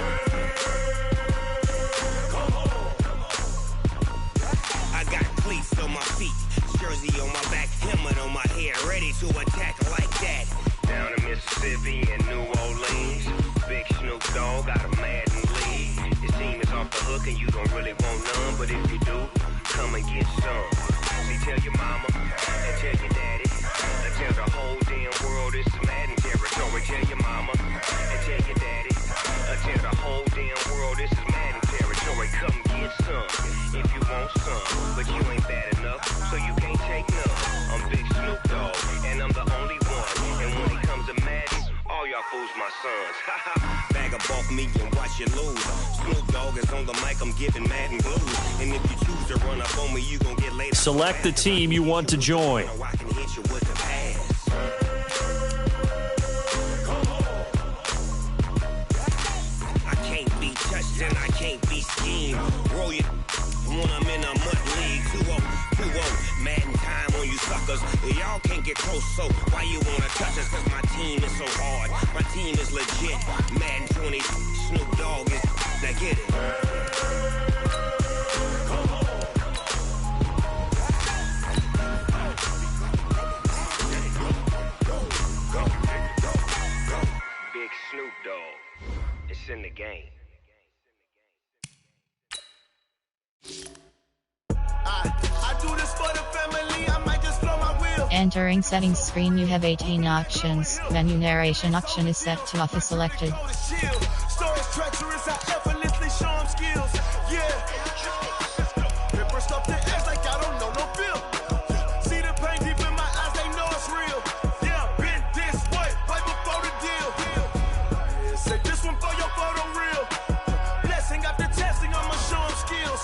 I got cleats on my feet, jersey on my back, helmet on my head, ready to attack like that. Down in Mississippi and New Orleans, Big Snoop Dogg got a Madden league. His team is off the hook and you don't really want none, but if you do, come and get some. See, tell your mama and tell your daddy and tell the whole damn world it's Madden territory. Tell your mama and tell your daddy and tell the whole damn world this is Madden territory. Come get some if you want some, but you ain't bad enough, so you can't take none. I'm Big Snoop Dogg and I'm the only one. And when it comes to Madden, all y'all fools my sons. Bag up off me and watch you lose. Snoop Dogg is on the mic, I'm giving Madden blues. And if you choose to run up on me, you gon' get laid. Select the team you want to join. I can hit you with the pass. can't be schemed. Roll your when I'm in a mud league. 2-0, Madden time on you suckers. Y'all can't get close, so why you wanna touch us? Cause my team is so hard. My team is legit. Madden 20, Snoop Dogg is. Now get it. Big Snoop Dogg. It's in the game. I do this for the family, I might just blow my wheel. Entering settings screen, you have 18 options. Menu narration option is set to offer selected. Stories treacherous, I effortlessly show them skills. Yeah. Ripper stuff the edge like I don't know no feel. See the pain deep in my eyes, they know it's real. Yeah, been this way, right before the deal. Say this one for your photo real. Blessing after testing, I'ma show them skills.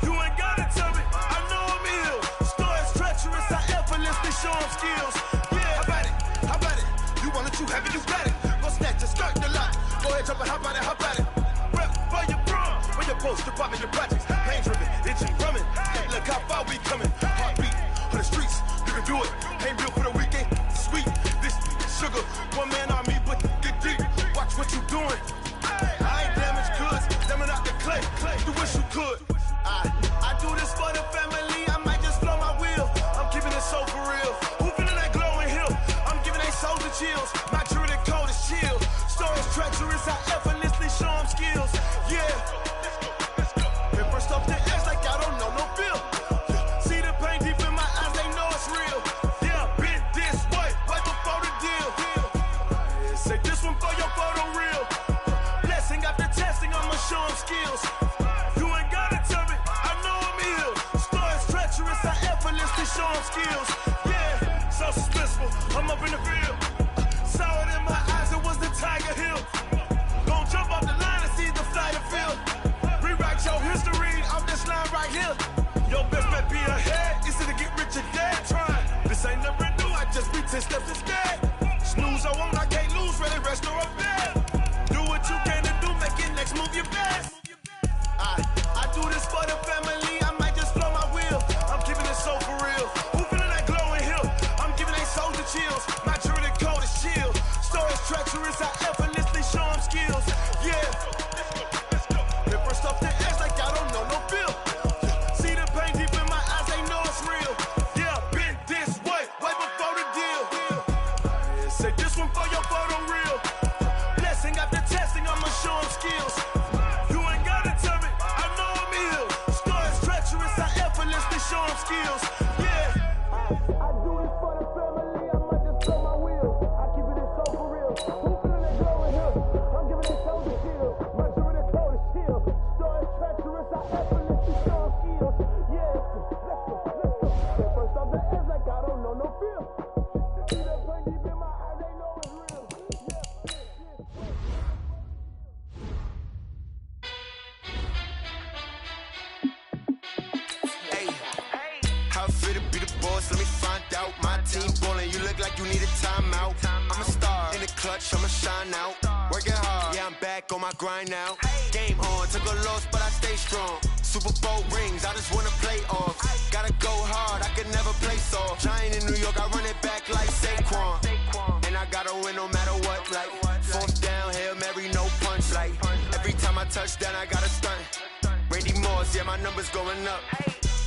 You ain't gotta tell me, I know I'm ill. Stories treacherous, I effortlessly show them skills. Yeah, how about it? You want it, you have it, you got it. Go snatch it, start the lot. Go ahead, jump it, how about it? Rep for your prom, for your post, department, your projects. Pain driven, itching, drumming. Look how far we coming. Heartbeat on the streets, you can do it. Ain't real for the weekend, sweet. This sugar, one man army, but get deep. Watch what you doing. I ain't damaged goods, damn out the clay. You wish you could. I do this for the family, I might just blow my wheel. I'm keeping it so for real. Who feeling that glowing hill? I'm giving they souls the chills. My true the cold is chill. Stories treacherous, I effortlessly show them skills. Yeah. Ripper stuff the edge like I don't know no feel. See the pain deep in my eyes, they know it's real. Yeah, been this way, right before the deal. Say this one for your photo real. Blessing after testing, I'ma show them skills. You ain't gotta tell me, I know I'm ill. Stories treacherous, I effortlessly show them skills. Yeah, so suspenseful, I'm up in the field. Saw it in my eyes, it was the Tiger Hill. Gon' jump off the line and see the flight of field. Rewrite your history off this line right here. Your best bet be ahead, it's to get rich or dead. Trying, this ain't never new, I just be 10 steps instead. Snooze, I won't, I can't lose, ready, rest or up bed. Do what you can to do, make it next move your best. I do this for the family, I might just blow my wheel. I'm keeping it so for real. Who feeling that glowing hill? I'm giving they souls the chills. My true the cold is chill. Stories treacherous, I effortlessly show them skills. Yeah. Ripper stuff the edge like I don't know no feel. See the pain deep in my eyes, they know it's real. Yeah, been this way, right before the deal. Say this one for your photo real. Blessing after testing, I'ma show them skills. You ain't gotta tell me, I know I'm ill. Stories treacherous, I effortlessly show them skills. Yeah. I do this for the family, I might just blow my wheel. I keep it so for real. Who feeling that glowing hill? I'm giving it so the shield. My true the cold is chill. Stories treacherous, I effortlessly show them skills. Yeah, let's go. First off the edge like I don't know no feel. See that pain deep in my eyes, they know it's real. Hey, how fit to be the boss? Let me find out. My team ballin', you look like you need a timeout. I'm a star in the clutch, I'ma shine out. Working hard, yeah, I'm back on my grind now. Game on, took a loss, but I stay strong. Super Bowl rings, I just wanna play off. Gotta go hard, I can never play soft. Giant in New York, I run it back like Saquon. And I gotta win no matter what, like fourth down, Hail Mary, no punch. Like every time I touch down, I gotta stunt. Randy Moss, yeah, my numbers going up.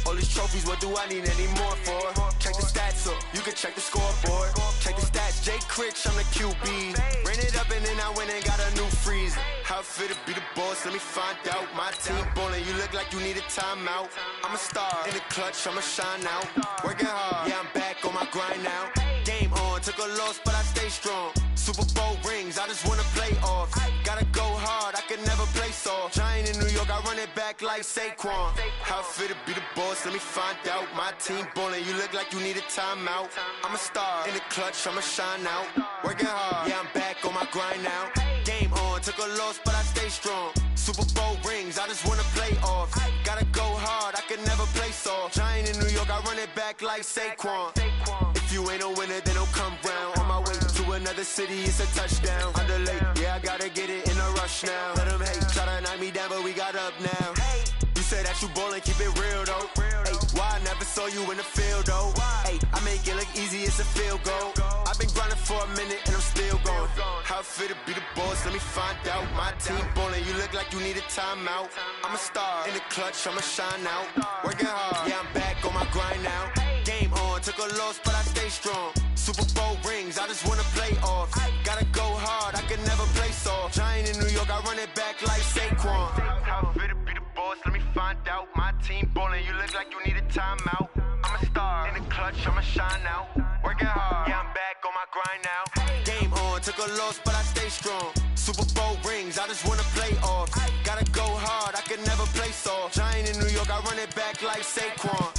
All these trophies, what do I need any more for? Check the stats up, you can check the scoreboard. Check the stats, Jay Critch, I'm the QB. Ran it up and then I went and got a new freeze. How fit to be the boss, let me find out. My team ballin', you look like you need a timeout. I'm a star in the clutch, I'ma shine out. Working hard, yeah, I'm back on my grind now. Game on, took a loss, but I stay strong. Super Bowl rings, I just wanna play off. Gotta go hard, I can never play soft. Giant in New York, I run it back like Saquon. How fit to be the boss, let me find out. My team ballin', you look like you need a timeout. I'm a star in the clutch, I'ma shine out. Working hard, yeah, I'm back on my grind now. Game on, took a loss, but I stay strong. Super Bowl rings, I just wanna play off. Gotta go hard, I can never play soft. Giant in New York, I run it back like Saquon. If you ain't a winner, then don't come round. On my way to another the city, it's a touchdown. Underlay, yeah, I gotta get it in a rush now. Let them hate, try to knock me down, but we got up now. You said that you ballin', keep it real though. Ay, why I never saw you in the field though? Ay, I make it look easy, it's a field goal. I've been grinding for a minute and I'm still going. How it feel to be the boss, let me find out. My team ballin', you look like you need a timeout. I'm a star in the clutch, I'ma shine out. Working hard, yeah, I'm back on my grind now. Game on, took a loss, but I stay strong. Super Bowl rings, I just wanna play off. Gotta go hard, I can never play soft. Giant in New York, I run it back like Saquon. How it feel to be the boss, let me find out. My team ballin', you look like you need a timeout. I'm a star in the clutch, I'ma shine out. Working hard, yeah, I'm back on my grind now. Game on, took a loss, but I stay strong. Super Bowl rings, I just wanna play off. Gotta go hard, I can never play soft. Giant in New York, I run it back like Saquon.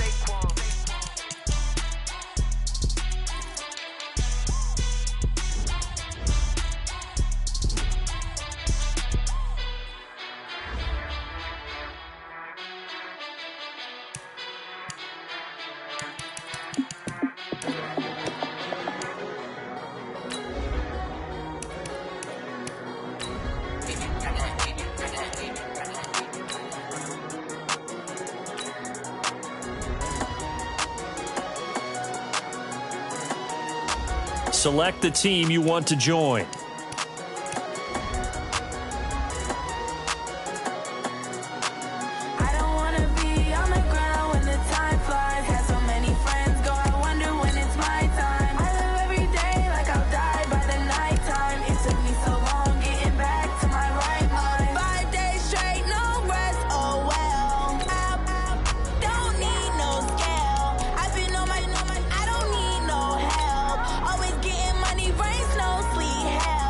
Select the team you want to join. Always getting money, rain, snow, sleet, hell.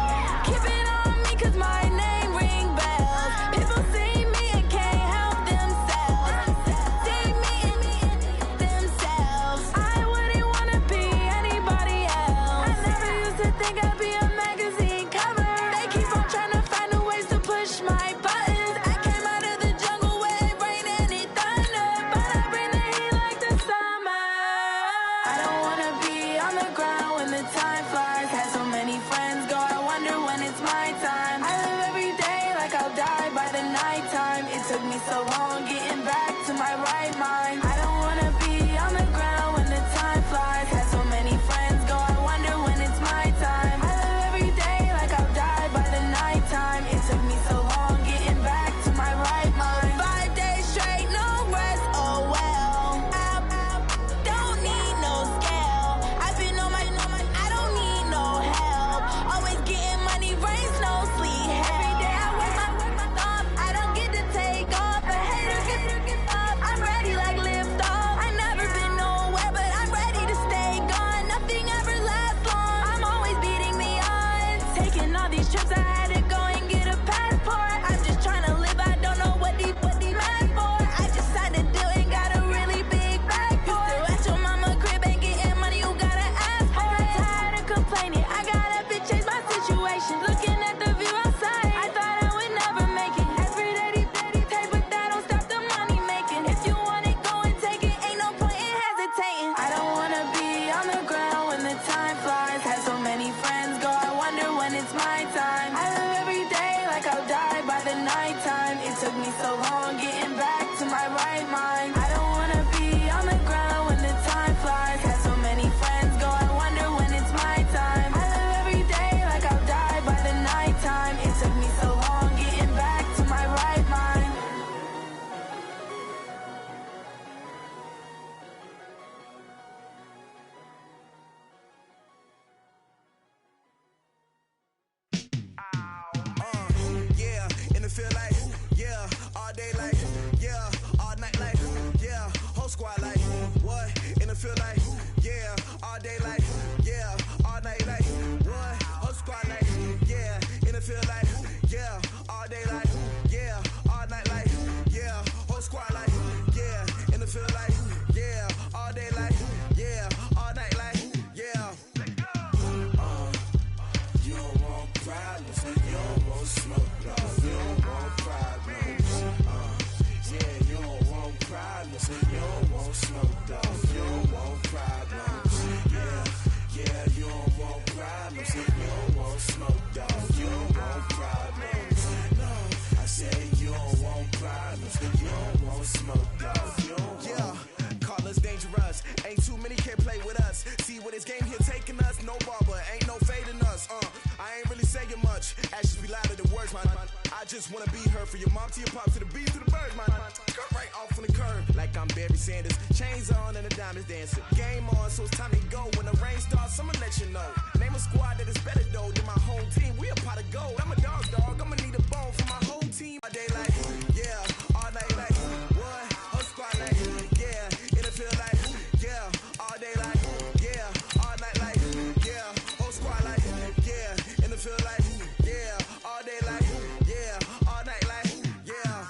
just wanna be her. For your mom to your pop to the beat to the bird, man. Cut right off on the curb, like I'm Barry Sanders. Chains on and the diamonds dancing. Game on, so it's time to go. When the rain starts, I'ma let you know. Name a squad that is better though than my home team. We a pot of gold. I'm a dog. I'ma need a bone for my whole team. All day like, yeah, all night like, what? Whole squad like, yeah, in the field like, yeah, all day like, yeah, all night like, yeah, whole squad like, yeah, in the field like, yeah, all day like, yeah, all night like, yeah.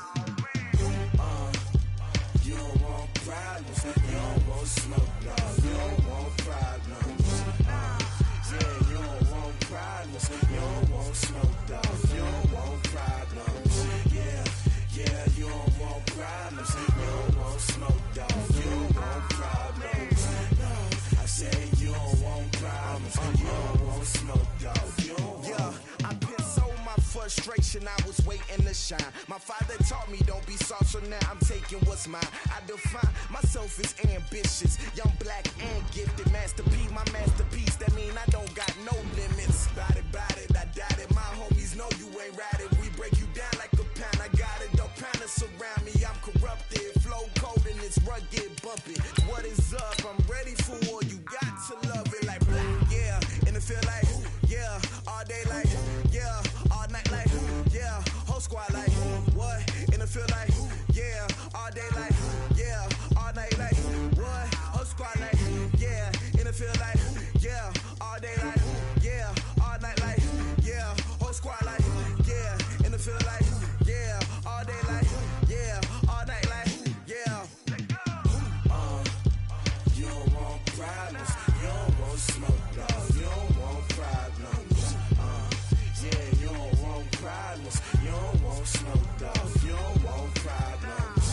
You don't want problems, you don't want smoke, no, you don't want problems. Yeah, you don't want problems, you don't want smoke, dog, you don't want problems. Yeah, you don't want problems, you don't want smoke, dog, you don't want problems. No, I say you don't want problems, you don't want smoke, dog, you don't want. Yeah, I've been so my frustration, I was waiting to shine. My father taught me don't be soft, so now I'm taking what's mine. I define myself as ambitious, young, black, and gifted. Master P, my masterpiece, that mean I don't got no limits. Bout it, I doubt it. My homies know you ain't ratted. We break you down like a pound. I got it, don't panic surround me. I'm corrupted, flow cold and it's rugged, bumpy. What is up? I'm ready for war. You got to love it like black, yeah. And it feel like, yeah, all day like, yeah, all night like, yeah, whole squad like, what? And it feel like, yeah, all day like, yeah, all night like, what? Whole squad like, yeah, and it feel like, yeah, all day like, yeah, all night like, yeah, whole squad like, yeah, and it feel like, yeah, all day like, yeah, all night like, yeah. You don't want problems, you don't want smoke, no, you don't want problems. Yeah, you don't want problems, you don't want smoke, dog, you don't want problems.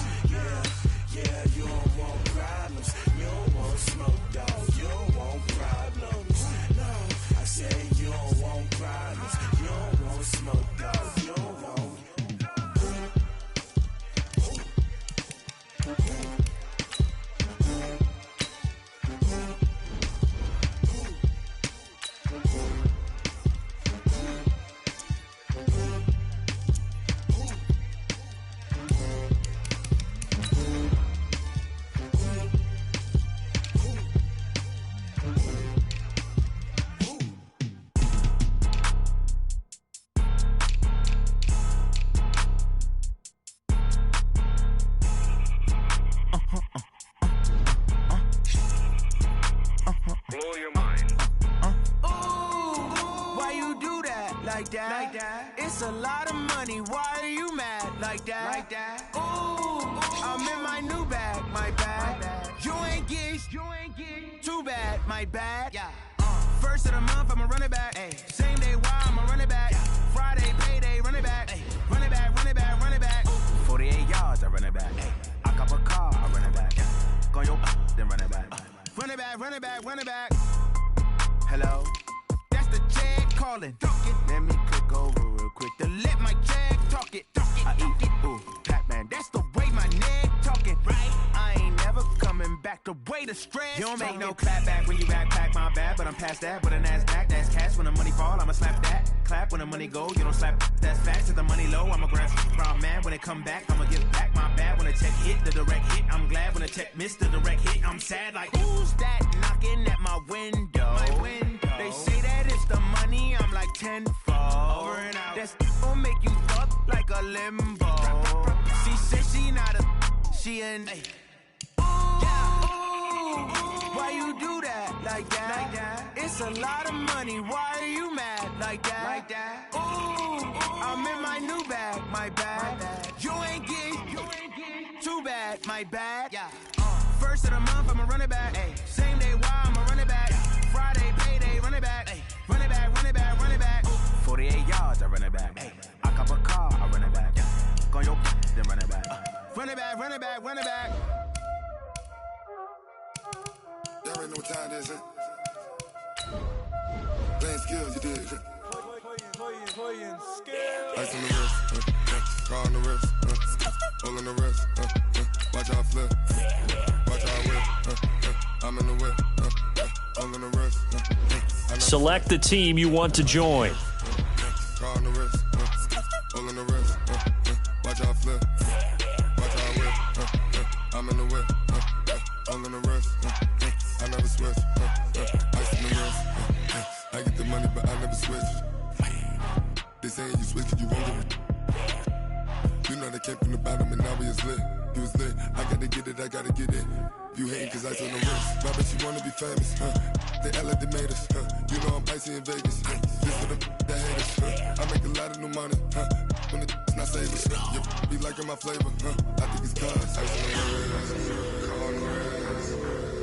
Yeah, you don't want problems, you don't want smoke, dog, you don't want problems. No, I say you don't want problems, you don't want smoke, dog, you don't want. Blow your mind. Why you do that like that? It's a lot of money. Why are you mad like that? Ooh, I'm in my new bag, my bad. You ain't get too bad, my bad. Yeah. First of the month, I'ma run it back. Ay. Same day, why I'ma run it back. Friday, payday, run it back. Ay. Run it back, run it back, run it back. 48 yards, I run it back. Ay. I cop a car, I run it back. Go your then run it back. Run it back, run it back, run it back. Hello? That's the jag calling. Let me click over real quick to let my jag talk it. I eat it, ooh, Pac-Man. That's the way my neck talking. Right? I ain't never coming back the way the stress. You don't make no clap back when you backpack, my bad. But I'm past that with a NASDAQ. That's cash. When the money fall, I'ma slap that. Clap when the money go. You don't slap. That's facts. If the money low, I'ma grab brown man. When it come back, I'ma give back my bad. When the check hit, the direct hit. I'm glad when the check missed the direct hit. I'm sad like, who's that knocking at my window? They say that it's the money. I'm like tenfold. Over and out. That's gon' make you fuck like a limbo. She said she not a, she an. Why you do that like that? It's a lot of money. Why are you mad like that? Ooh, I'm in my new bag, my bad. You ain't get too bad, my bad. Yeah. First of the month, I'ma run it back. Ay. Same day, why I'ma run it back. Friday, payday, run it back. Ay. Run it back, run it back, run it back. 48 yards, I run it back. Ay. I cop a car, I run it back. Go your then run it back. Run it back, run it back, run it back. Y'all already know what time it is, huh? Playing skills, you dig? Playing skills. Ice on the wrist, car on the wrist, hole on the wrist, watch out flip, watch out whip, I'm in the whip, hole on the wrist. Select the team you want to join. Car on the wrist, hole on the wrist. I'm in the whip, all in the rest, I never switch, ice in the wrist, I get the money but I never switch. They saying you switch, you won't get it. You know they came from the bottom and now we is lit. You was lit, I gotta get it, I gotta get it. You hating cause ice on the wrist. My bitch, you wanna be famous, They act like they made us, You know I'm icy in Vegas, This for the that hate us, I make a lot of new money, When it's not savers, You be liking my flavor, I think it's cause ice on the wrist, on the wrist,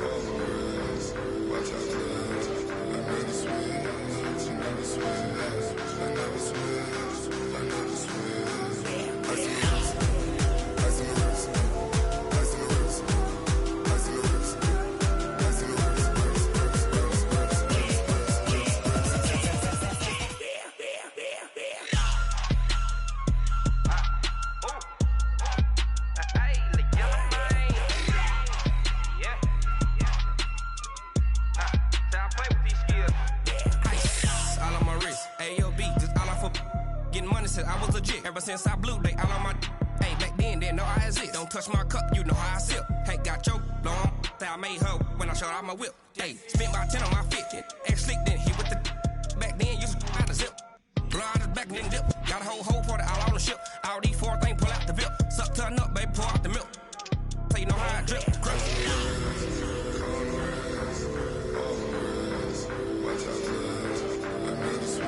on the wrist. Watch out, cuz I never switch, I never switch, I never switch, I never switch. Ice on the wrist, ice on the wrist, ice on the wrist, ice on the wrist, ice on the wrist, I was legit ever since I blew. They all on my hey, back then didn't know I exist. Don't touch my cup, you know how I sip. Hey, got choked, long. Say I made her when I showed out my whip. Hey, spent my 10 on my 50. Ex slick then hit with the back then used to out the zip. Blow out his back then dip. Got a whole party all on the ship. All these four things pull out the VIP. Suck turn up, baby, pour out the milk. So you know how I drip. Crush. Watch out, cuz I never switch,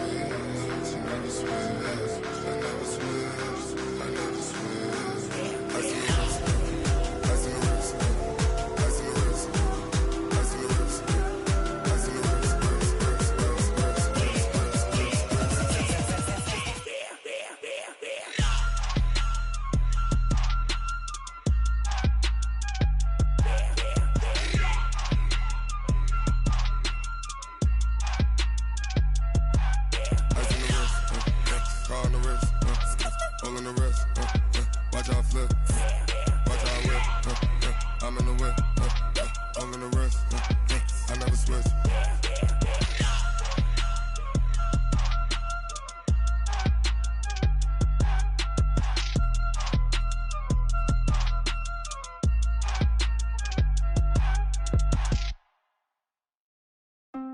I never switch. I never switch, I never switch. Ice in the wrist, ice in the wrist, ice in the wrist, ice in the wrist, ice in the wrist, car on the wrist, all in the wrist, watch how I flip, watch how I whip, I'm in the whip, all in the wrist, I never switch.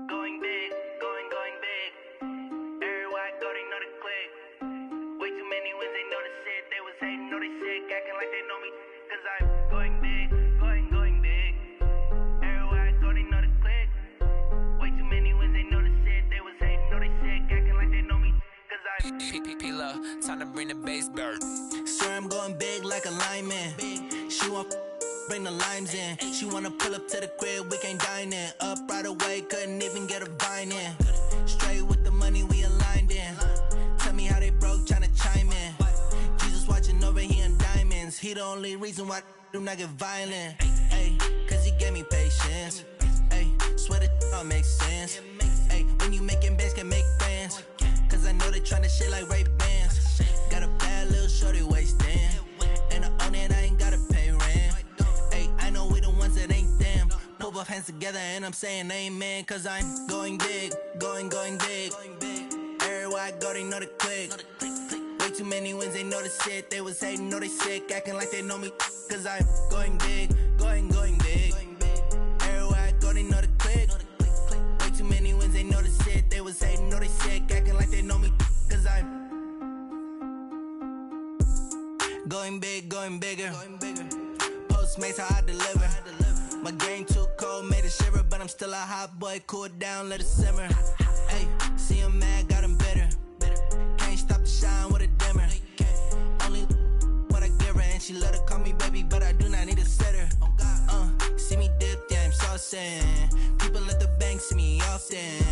Going big, going big. Everywhere I go, they know the click. Way too many wins, they know the shit. They was hating, know they sick, acting like they know me. Cause I'm going big, going big. Everywhere I go, they know the click. Way too many wins, they know the shit. They was hating, know they sick, acting like they know me. Cause I'm P-P-P-Love, time to bring the bass bird. Swear I'm going big like a lineman. She want bring the limes in. She wanna pull up to the crib, we can't dine in. Up right away, couldn't even get a vine in. Straight with the money we aligned in. Tell me how they broke, tryna chime in. Jesus watching over here in diamonds. He the only reason why I do not get violent. Ay, cause he gave me patience. Ay, swear that all makes sense. Ay, when you making bands, can make friends. Cause I know they tryna shit like Ray-Bans. Got a bad little shorty wasting. And I own it, I ain't gotta pay rent. Ay, I know we the ones that ain't them. Put both hands together and I'm saying amen. Cause I'm going big, going big. Everywhere I go, they know the click. Way too many wins, they know the shit. They was hating, know they sick, acting like they know me. Cause I'm going big, going big. Everywhere I go, they know the click. Way too many wins, they know the shit. They was hating, know they sick, acting like they know me. Cause I'm going big, going bigger. Postmates, how I deliver. My game too cold, made it shiver. But I'm still a hot boy, cool it down, let it simmer. Hey, see him mad, got him bitter. Can't stop the shine with a dimmer. Only what I give her, and she let her call me baby, but I do not need a sitter. See me dip, yeah, I'm saucing. People at the bank see me often.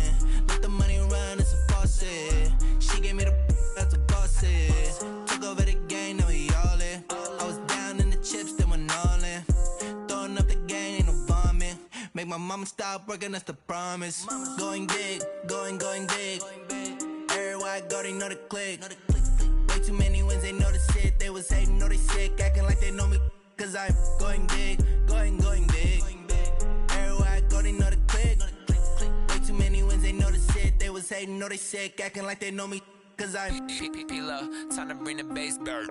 Let the money run, it's a faucet. She gave me the that's a faucet. Took over the game, now we all in. I was down in the chips, then went all in. Throwing up the game, ain't no vomit. Make my mama stop working, that's the promise. Going big, going big. Everywhere I go, they know the click. Way too many wins, they know the shit. They was hating, know they sick, acting like they know me. Cause I'm going big, going big. Everywhere I go, they know the click. Way too many wins, they know the shit. They was hating, know they sick, acting like they know me. Cause I'm P-P-P-Love, time to bring the bass bird.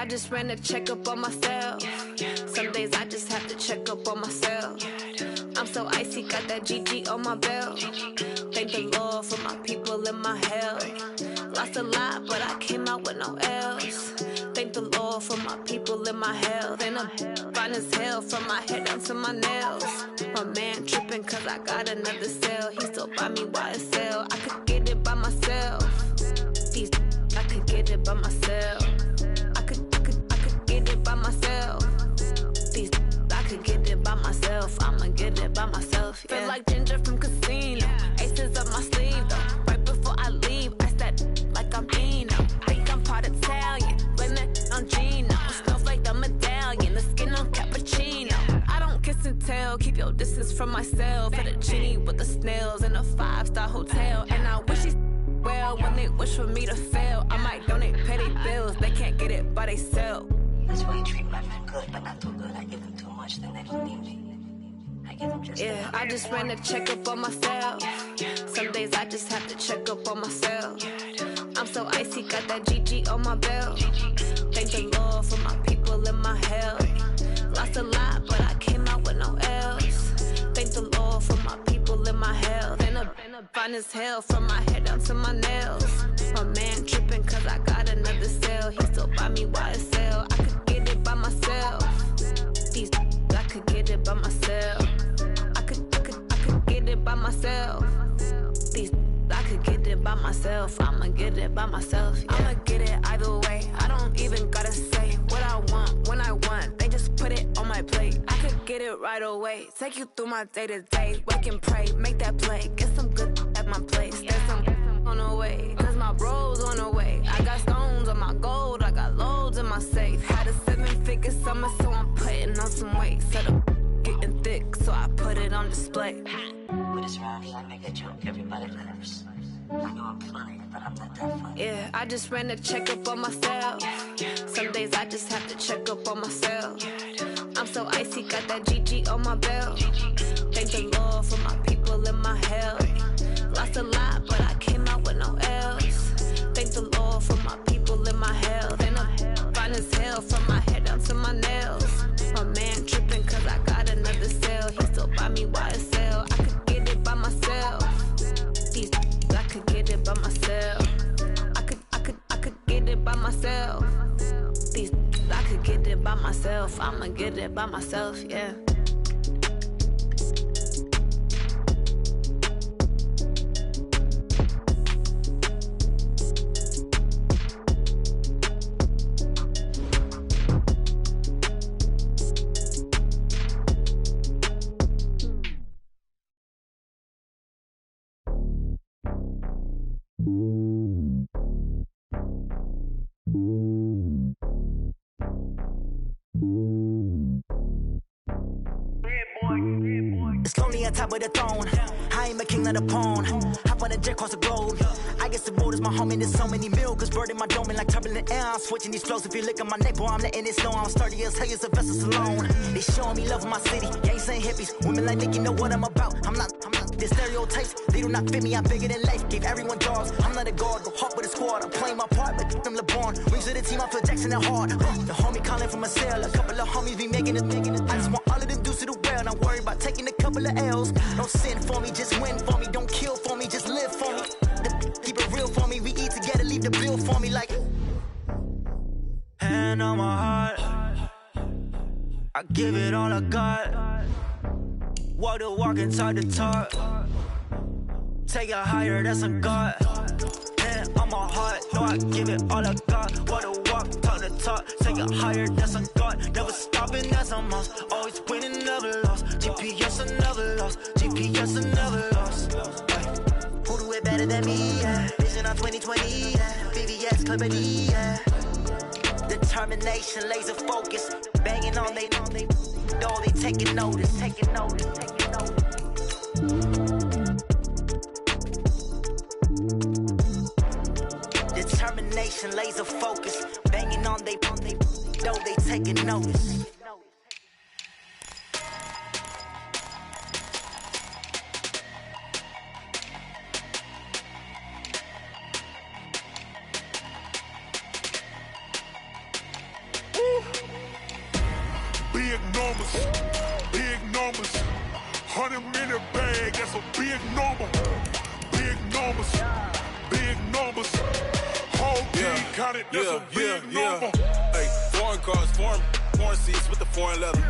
I just ran a checkup on myself. Some days I just have to check up on myself. I'm so icy, got that GG on my belt. Thank the Lord for my people and my health. Lost a lot, but I came out with no L's. Thank the Lord for my people and my health. And I'm fine as hell from my head down to my nails. My man tripping cause I got another cell. He still buy me YSL. I could get it by myself. I could get it by myself. I could get it by myself. I could get it by myself. I'ma get it by myself. Yeah. Feel like Ginger from Casino. Aces up my sleeve though. Right before I leave, I said like I'm Dino. Think I'm part Italian. Blame it on Gino. Snowflake the medallion. The skin on cappuccino. I don't kiss and tell. Keep your distance from myself. At a genie with the snails in a 5-star hotel. And I wish he's well when they wish for me to fail. I might donate, pay their bills. They can't get it by they sell. That's why you treat my men good, but not too good. I give them too much, then they don't need me. I give them just yeah, I just ran a checkup on myself. Some days I just have to check up on myself. I'm so icy, got that GG on my belt. Thank the Lord for my people and my health. Lost a lot, but I came out with no L's. Thank the Lord for my people and my health. And I'm fine as hell from my head down to my nails. My man tripping cause I got another cell. He still buy me YSL. I could get it by myself. I could get it by myself. I could get it by myself. I could get it by myself. I'ma get it by myself. Yeah. I'ma get it either way. I don't even gotta say what I want when I want. They just put it on my plate. I could get it right away. Take you through my day to day. Wake and pray, make that play. Get some good at my place. There's some on the way. Cause my bro's on the way. I got stones on my gold. I got loads in my safe. Had a 7-figure summer, so I'm putting on some weight. Set up getting thick, so I put it on display. With this round here, I make a joke. Everybody laughs. I know I'm funny, but I'm not that funny. Yeah, I just ran a checkup on myself. Some days I just have to check up on myself. I'm so icy, got that GG on my belt. Thank the Lord for my people and my health. Lost a lot, but I came out with no L's. Thank the Lord for my people and my health. And I'm fine as hell from my head down to my nails. My man tripping cause I got another cell. He still buy me YSL. I could get it by myself. I could get it by myself. I could get it by myself. I could get it by myself. I'ma get it by myself, yeah. It's lonely on top of the throne. I ain't a king of the pawn. Hop on a jet across the globe. I guess the road is my home and there's so many milk. Bird in my dome and like turbulent air. I'm switching these flows. If you look at my neck, boy, I'm letting it slow. I'm sturdy as hell as a vessel alone. They showing me love in my city. Gangs saying hippies. Women like Nick, you know what I'm about. I'm not the stereotypes. They do not fit me. I'm bigger than life. Gave everyone dogs. I'm not a guard. Go hard with a squad. I'm playing my part, but I'm LeBron. Wings of the team. I feel Jackson and hard. The homie calling from a cell. A couple of homies be making it. I just want all of them dudes to the well. Not worried about taking a couple of L's. Don't sin for me, just win for me. Don't kill for me, just live for me. Keep it real for me. We eat together, leave the bill for me like. Hand on my heart, I give it all I got. Walk the walk and talk the talk. Take it higher, that's a God. Hand on my heart, no, I give it all I got. Walk the walk, talk the talk. Take it higher, that's a God. Never stopping, that's a must. Always winning, never lost. GPS, I never lost. GPS, I never lost. Who do it better than me? Yeah. Vision on 2020. Yeah. VVS, Clarity. Yeah. Determination, laser focus. Banging on they door, they taking notice. Taking notice. Taking notice. Determination, laser focus. Banging on they door, they taking notice. numbers, big numbers. 100-minute bag, that's a big number. Big numbers, big numbers. Whole team counted, that's a big number. Hey, foreign cars, foreign seats with the foreign leather.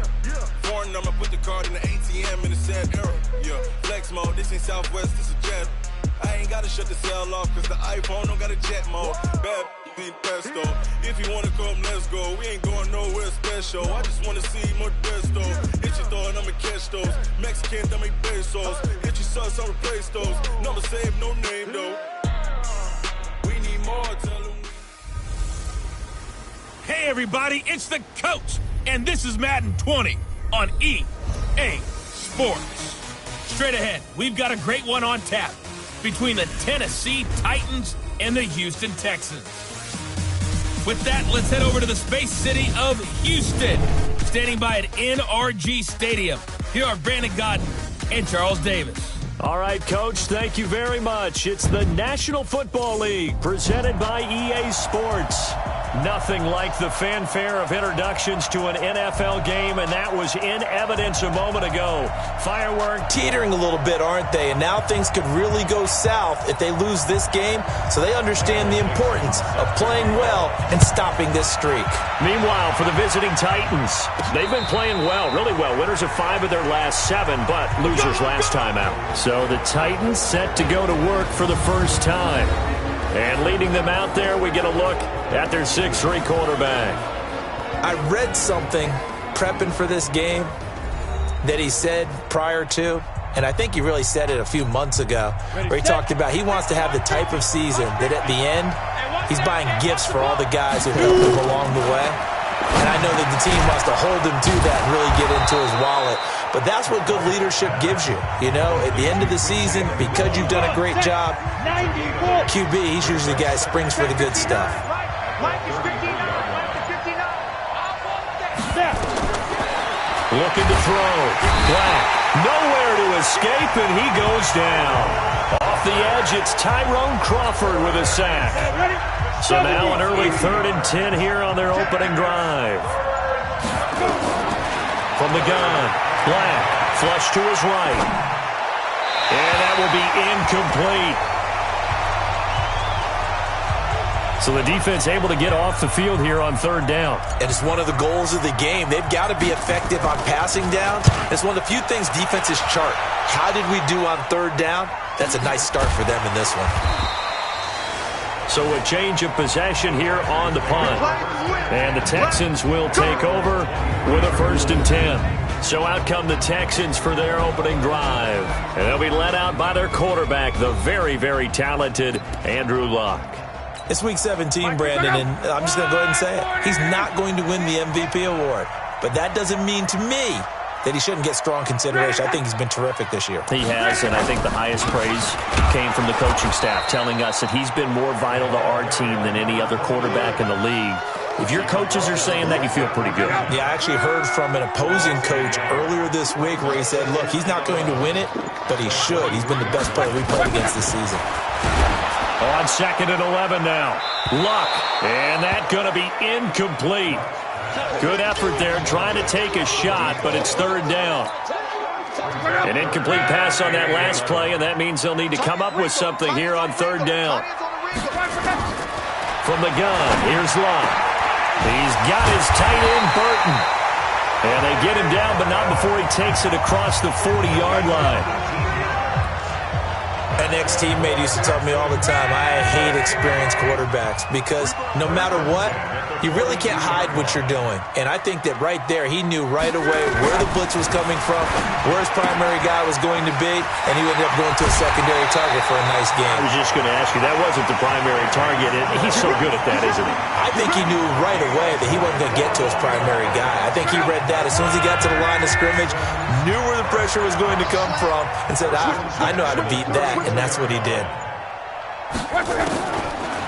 Foreign number, put the card in the ATM in the sad era. Yeah, flex mode, this ain't Southwest, this is jet. I ain't gotta shut the cell off, cause the iPhone don't got a jet mode. Bad need pesto. If you wanna come, let's go. We ain't going nowhere special. I just wanna see Modesto. Hit your thought, I'ma catch those. Mexican, that make pesos. Hit your sus, I'll replace those. Number saved, no name though. We need more, tell them. Hey everybody, it's the coach, and this is Madden 20 on EA Sports. Straight ahead, we've got a great one on tap between the Tennessee Titans and the Houston Texans. With that, let's head over to the space city of Houston. Standing by at NRG Stadium, here are Brandon Godden and Charles Davis. All right, Coach, thank you very much. It's the National Football League presented by EA Sports. Nothing like the fanfare of introductions to an NFL game, and that was in evidence a moment ago. Fireworks teetering a little bit, aren't they? And now things could really go south if they lose this game, so they understand the importance of playing well and stopping this streak. Meanwhile, for the visiting Titans, they've been playing well, really well. Winners of 5 of their last 7, but losers last time out. So the Titans set to go to work for the first time. And leading them out there, we get a look at their 6'3" quarterback. I read something prepping for this game that he said prior to, and I think he really said it a few months ago, where he talked about he wants to have the type of season that at the end, he's buying gifts for all the guys who helped him along the way. And I know that the team wants to hold him to that and really get into his wallet. But that's what good leadership gives you. You know, at the end of the season, because you've done a great job, QB, he's usually the guy who springs for the good stuff. Looking to throw. Black. Nowhere to escape, and he goes down. Off the edge, it's Tyrone Crawford with a sack. So now an early 3rd and 10 here on their opening drive. From the gun, Black, flush to his right. And that will be incomplete. So the defense able to get off the field here on 3rd down. And it's one of the goals of the game. They've got to be effective on passing downs. It's one of the few things defenses chart. How did we do on 3rd down? That's a nice start for them in this one. So a change of possession here on the punt. And the Texans will take over with a 1st and 10. So out come the Texans for their opening drive. And they'll be led out by their quarterback, the very, very talented Andrew Luck. It's week 17, Brandon, and I'm just going to go ahead and say it. He's not going to win the MVP award. But that doesn't mean to me that he shouldn't get strong consideration. I think he's been terrific this year. He has, and I think the highest praise came from the coaching staff, telling us that he's been more vital to our team than any other quarterback in the league. If your coaches are saying that, you feel pretty good. Yeah, I actually heard from an opposing coach earlier this week where he said, look, he's not going to win it, but he should. He's been the best player we played against this season. On 2nd and 11 now. Luck, and that's going to be incomplete. Good effort there, trying to take a shot, but it's 3rd down. An incomplete pass on that last play, and that means they'll need to come up with something here on 3rd down. From the gun, here's Luck. He's got his tight end, Burton. And they get him down, but not before he takes it across the 40-yard line. An ex-teammate used to tell me all the time, I hate experienced quarterbacks because no matter what, you really can't hide what you're doing. And I think that right there, he knew right away where the blitz was coming from, where his primary guy was going to be, and he ended up going to a secondary target for a nice game. I was just going to ask you, that wasn't the primary target. He's so good at that, isn't he? I think he knew right away that he wasn't going to get to his primary guy. I think he read that as soon as he got to the line of scrimmage, knew where the pressure was going to come from, and said, I know how to beat that, and that's what he did.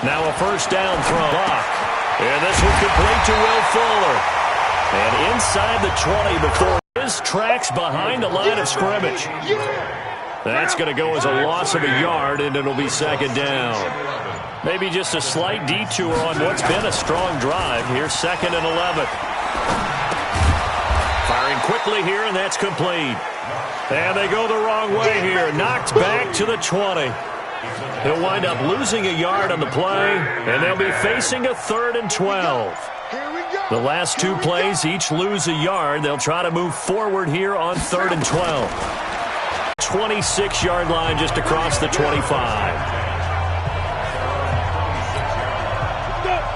Now a 1st down throw. Block. And this one complete to Will Fuller. And inside the 20 before his tracks behind the line of scrimmage. That's going to go as a loss of a yard, and it'll be 2nd down. Maybe just a slight detour on what's been a strong drive. Here's 2nd and 11. Firing Firing quickly here, and that's complete. And they go the wrong way here. Knocked back to the 20. He'll wind up losing a yard on the play, and they'll be facing a 3rd and 12. The last 2 plays each lose a yard. They'll try to move forward here on 3rd and 12. 26-yard line just across the 25.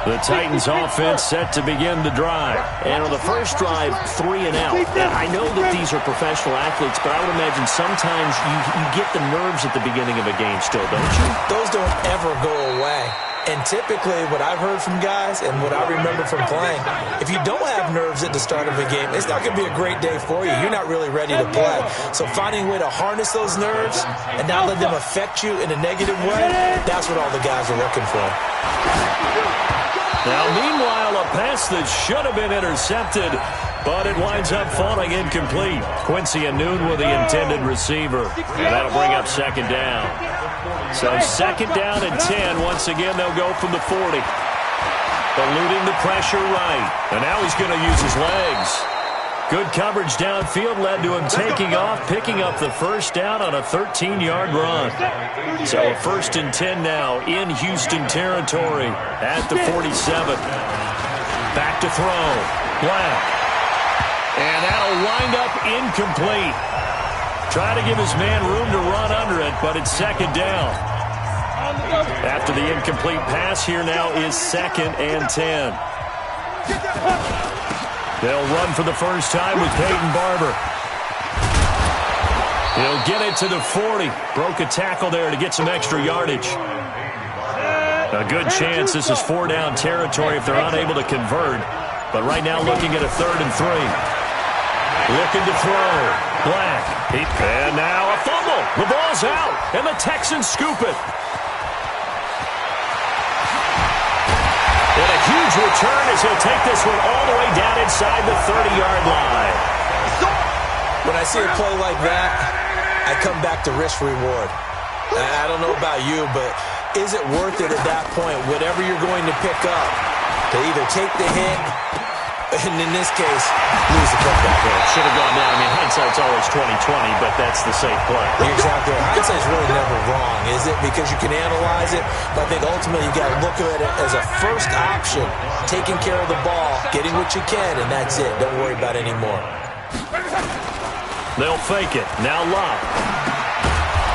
The Titans offense set to begin the drive. And on the first drive, 3 and out. And I know that these are professional athletes, but I would imagine sometimes you get the nerves at the beginning of a game still, don't you? Those don't ever go away. And typically what I've heard from guys and what I remember from playing, if you don't have nerves at the start of a game, it's not going to be a great day for you. You're not really ready to play. So finding a way to harness those nerves and not let them affect you in a negative way, that's what all the guys are looking for. Now, meanwhile, a pass that should have been intercepted, but it winds up falling incomplete. Quincy Anoon with the intended receiver, and that'll bring up 2nd down. So 2nd down and 10. Once again, they'll go from the 40. Eluding the pressure right, and now he's going to use his legs. Good coverage downfield led to him taking off, picking up the 1st down on a 13-yard run. So a 1st and 10 now in Houston territory at the 47. Back to throw. Black. And that'll wind up incomplete. Try to give his man room to run under it, but it's 2nd down. After the incomplete pass, here now is 2nd and 10. They'll run for the first time with Peyton Barber. He'll get it to the 40. Broke a tackle there to get some extra yardage. A good chance this is 4-down territory if they're unable to convert. But right now looking at a 3rd and 3. Looking to throw. Black. And now a fumble. The ball's out, and the Texans scoop it. And a huge return as he'll take this one all the way down inside the 30-yard line. When I see a play like that, I come back to risk-reward. I don't know about you, but is it worth it at that point, whatever you're going to pick up, to either take the hit, and in this case, lose the football? Should have gone down. I mean, hindsight's always 20/20, but that's the safe play. Exactly. Hindsight's really never wrong, is it? Because you can analyze it, but I think ultimately you got to look at it as a first option, taking care of the ball, getting what you can, and that's it. Don't worry about it anymore. They'll fake it. Now Love.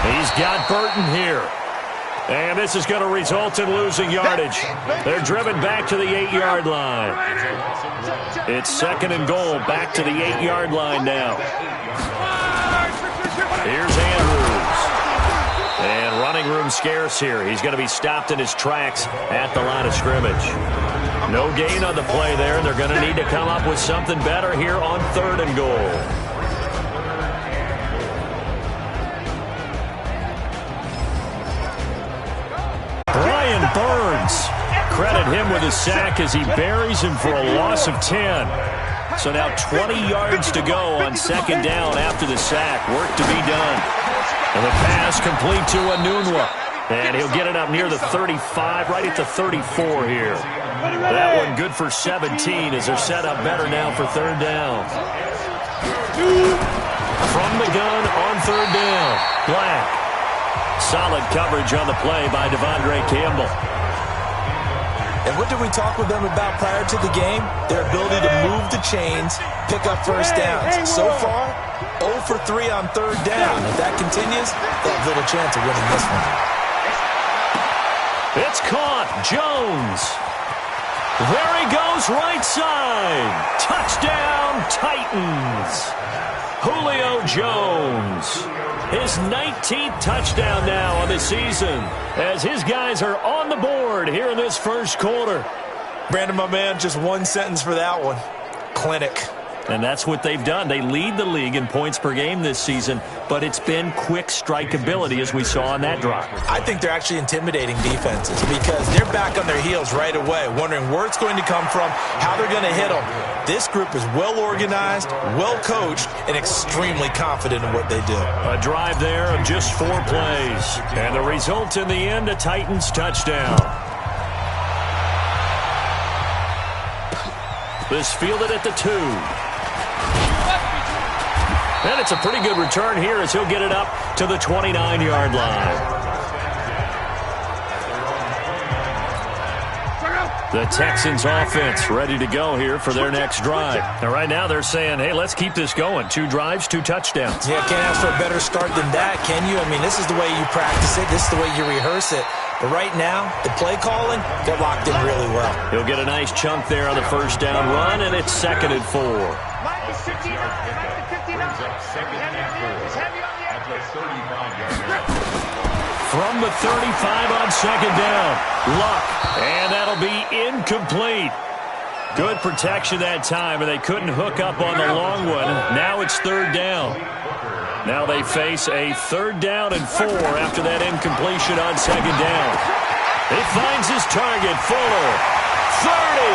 He's got Burton here. And this is going to result in losing yardage. They're driven back to the 8-yard line. It's 2nd and goal, back to the 8-yard line now. Here's Andrews. And running room scarce here. He's going to be stopped in his tracks at the line of scrimmage. No gain on the play there, and they're going to need to come up with something better here on 3rd and goal. Brayden Burtch. Credit him with a sack as he buries him for a loss of 10. So now 20 yards to go on 2nd down after the sack. Work to be done. And the pass complete to Anunwa. And he'll get it up near the 35, right at the 34 here. That one good for 17 as they're set up better now for 3rd down. From the gun on 3rd down. Black. Solid coverage on the play by Devondre Campbell. And what did we talk with them about prior to the game? Their ability to move the chains, pick up first downs. So far, 0 for 3 on 3rd down. If that continues, they have little chance of winning this one. It's caught. Jones. There he goes, right side. Touchdown, Titans. Julio Jones. His 19th touchdown now on the season as his guys are on the board here in this first quarter. Brandon, my man, just one sentence for that one. Clinic. And that's what they've done. They lead the league in points per game this season, but it's been quick strike ability as we saw on that drive. I think they're actually intimidating defenses because they're back on their heels right away, wondering where it's going to come from, how they're going to hit them. This group is well organized, well coached, and extremely confident in what they do. A drive there of just 4 plays. And the result in the end, a Titans touchdown. This fielded at the 2. And it's a pretty good return here as he'll get it up to the 29-yard line. The Texans offense ready to go here for their next drive. And right now they're saying, hey, let's keep this going. 2 drives, 2 touchdowns. Yeah, can't ask for a better start than that, can you? I mean, this is the way you practice it. This is the way you rehearse it. But right now, the play calling, they're locked in really well. He'll get a nice chunk there on the first down run, and it's 2nd and 4. From the 35 on 2nd down, Luck, and that'll be incomplete. Good protection that time, and they couldn't hook up on the long one. Now it's 3rd down. Now they face a 3rd down and 4 after that incompletion on 2nd down. He finds his target, Fuller. 30,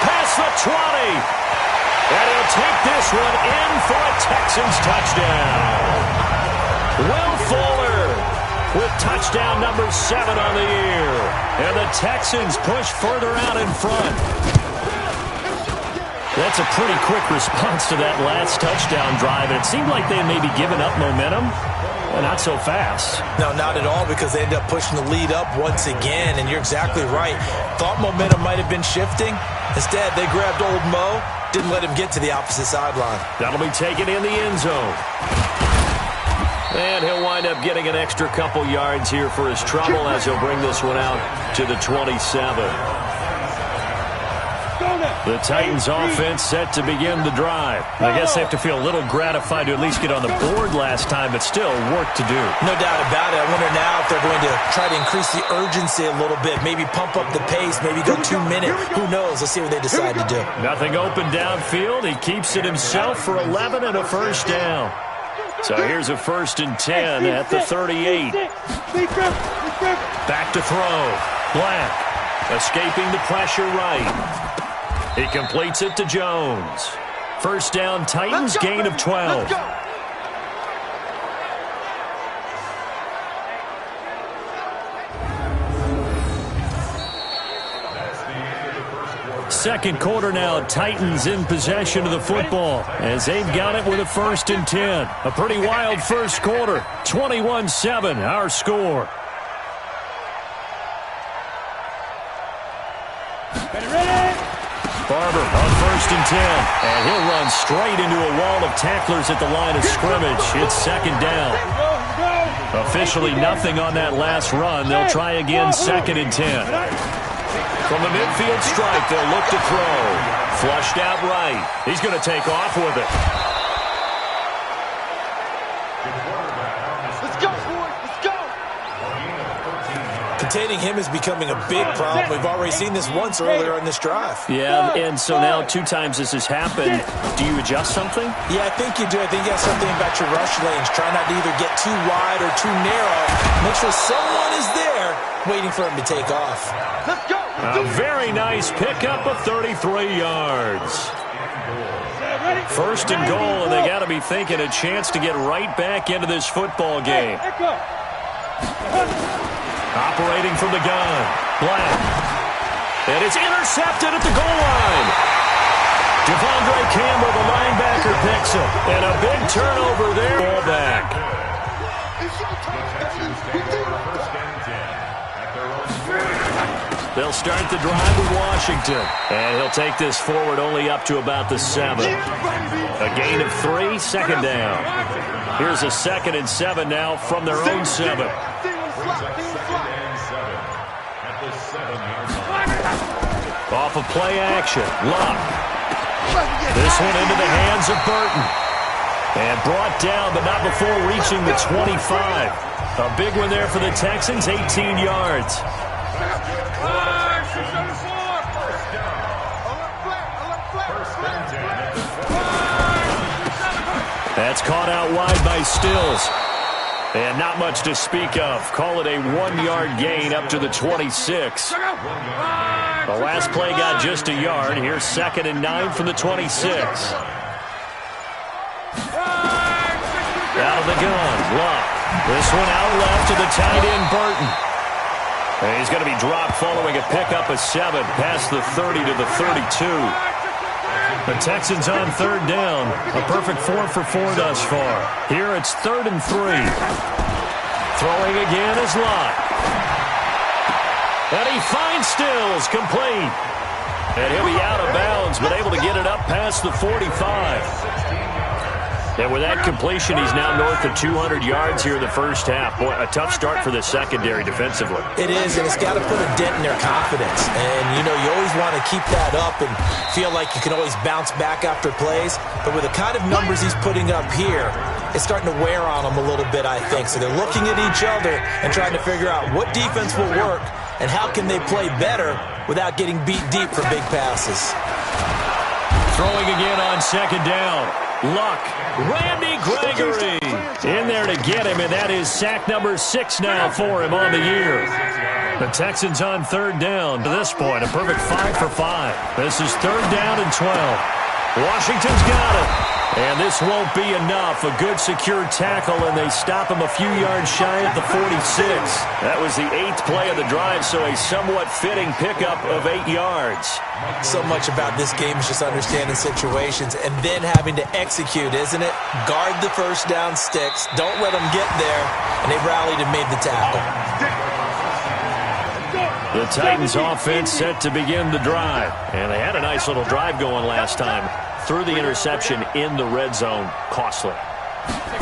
past the 20. And he'll take this one in for a Texans touchdown. Will Fuller with touchdown number 7 on the year. And the Texans push further out in front. That's a pretty quick response to that last touchdown drive. And it seemed like they had maybe given up momentum. Well, not so fast. No, not at all, because they ended up pushing the lead up once again. And you're exactly right. Thought momentum might have been shifting. Instead, they grabbed old Mo, didn't let him get to the opposite sideline. That'll be taken in the end zone. And he'll wind up getting an extra couple yards here for his trouble as he'll bring this one out to the 27. The Titans offense set to begin the drive. I guess they have to feel a little gratified to at least get on the board last time, but still work to do. No doubt about it. I wonder now if they're going to try to increase the urgency a little bit, maybe pump up the pace, maybe go 2 minutes. Who knows? Let's see what they decide to do. Nothing open downfield. He keeps it himself for 11 and a first down. So here's a 1st and 10 at the 38. Back to throw. Black escaping the pressure right. He completes it to Jones. First down, Titans, gain of 12. Second quarter now, Titans in possession of the football as they've got it with a 1st and 10. A pretty wild first quarter, 21-7, our score. Barber on 1st and 10, and he'll run straight into a wall of tacklers at the line of scrimmage. It's 2nd down. Officially nothing on that last run. They'll try again, 2nd and 10. From the midfield stripe, they'll look to throw. Flushed out right. He's going to take off with it. Let's go, boys. Let's go. Containing him is becoming a big problem. We've already seen this once earlier on this drive. Yeah, and so now 2 times this has happened. Do you adjust something? Yeah, I think you do. I think you have something about your rush lanes. Try not to either get too wide or too narrow. Make sure someone is there waiting for him to take off. Let's go. A very nice pickup of 33 yards. 1st and goal, and they got to be thinking a chance to get right back into this football game. Operating from the gun, Black. And it's intercepted at the goal line. Devondre Campbell, the linebacker, picks it. And a big turnover there. Ball back. They'll start the drive with Washington. And he'll take this forward only up to about the 7. A gain of 3, 2nd down. Here's a 2nd and 7 now from their own 7. Off of play action, Luck. This one into the hands of Burton. And brought down, but not before reaching the 25. A big one there for the Texans, 18 yards. That's caught out wide by Stills. And not much to speak of. Call it a 1-yard gain up to the 26. The last play got just a yard. Here's 2nd and 9 from the 26. Out of the gun, Luck. This one out left to the tight end, Burton. And he's going to be dropped following a pickup of 7 past the 30 to the 32. The Texans on third down. A perfect 4 for 4 thus far. Here it's 3rd and 3. Throwing again is Lott. And he finds Stills, complete. And he'll be out of bounds, but able to get it up past the 45. And with that completion, he's now north of 200 yards here in the first half. Boy, a tough start for the secondary defensively. It is, and it's got to put a dent in their confidence. And, you know, you always want to keep that up and feel like you can always bounce back after plays. But with the kind of numbers he's putting up here, it's starting to wear on them a little bit, I think. So they're looking at each other and trying to figure out what defense will work and how can they play better without getting beat deep for big passes. Throwing again on second down. Luck. Randy Gregory in there to get him, and that is sack number 6 now for him on the year. The Texans on third down. To this point, a perfect 5 for 5. This is 3rd down and 12. Washington's got it. And this won't be enough. A good secure tackle, and they stop him a few yards shy at the 46. That was the 8th play of the drive, so a somewhat fitting pickup of 8 yards. So much about this game is just understanding situations and then having to execute, isn't it? Guard the first down sticks. Don't let them get there. And they rallied and made the tackle. The Titans offense set to begin the drive. And they had a nice little drive going last time. Threw the interception in the red zone. Costly.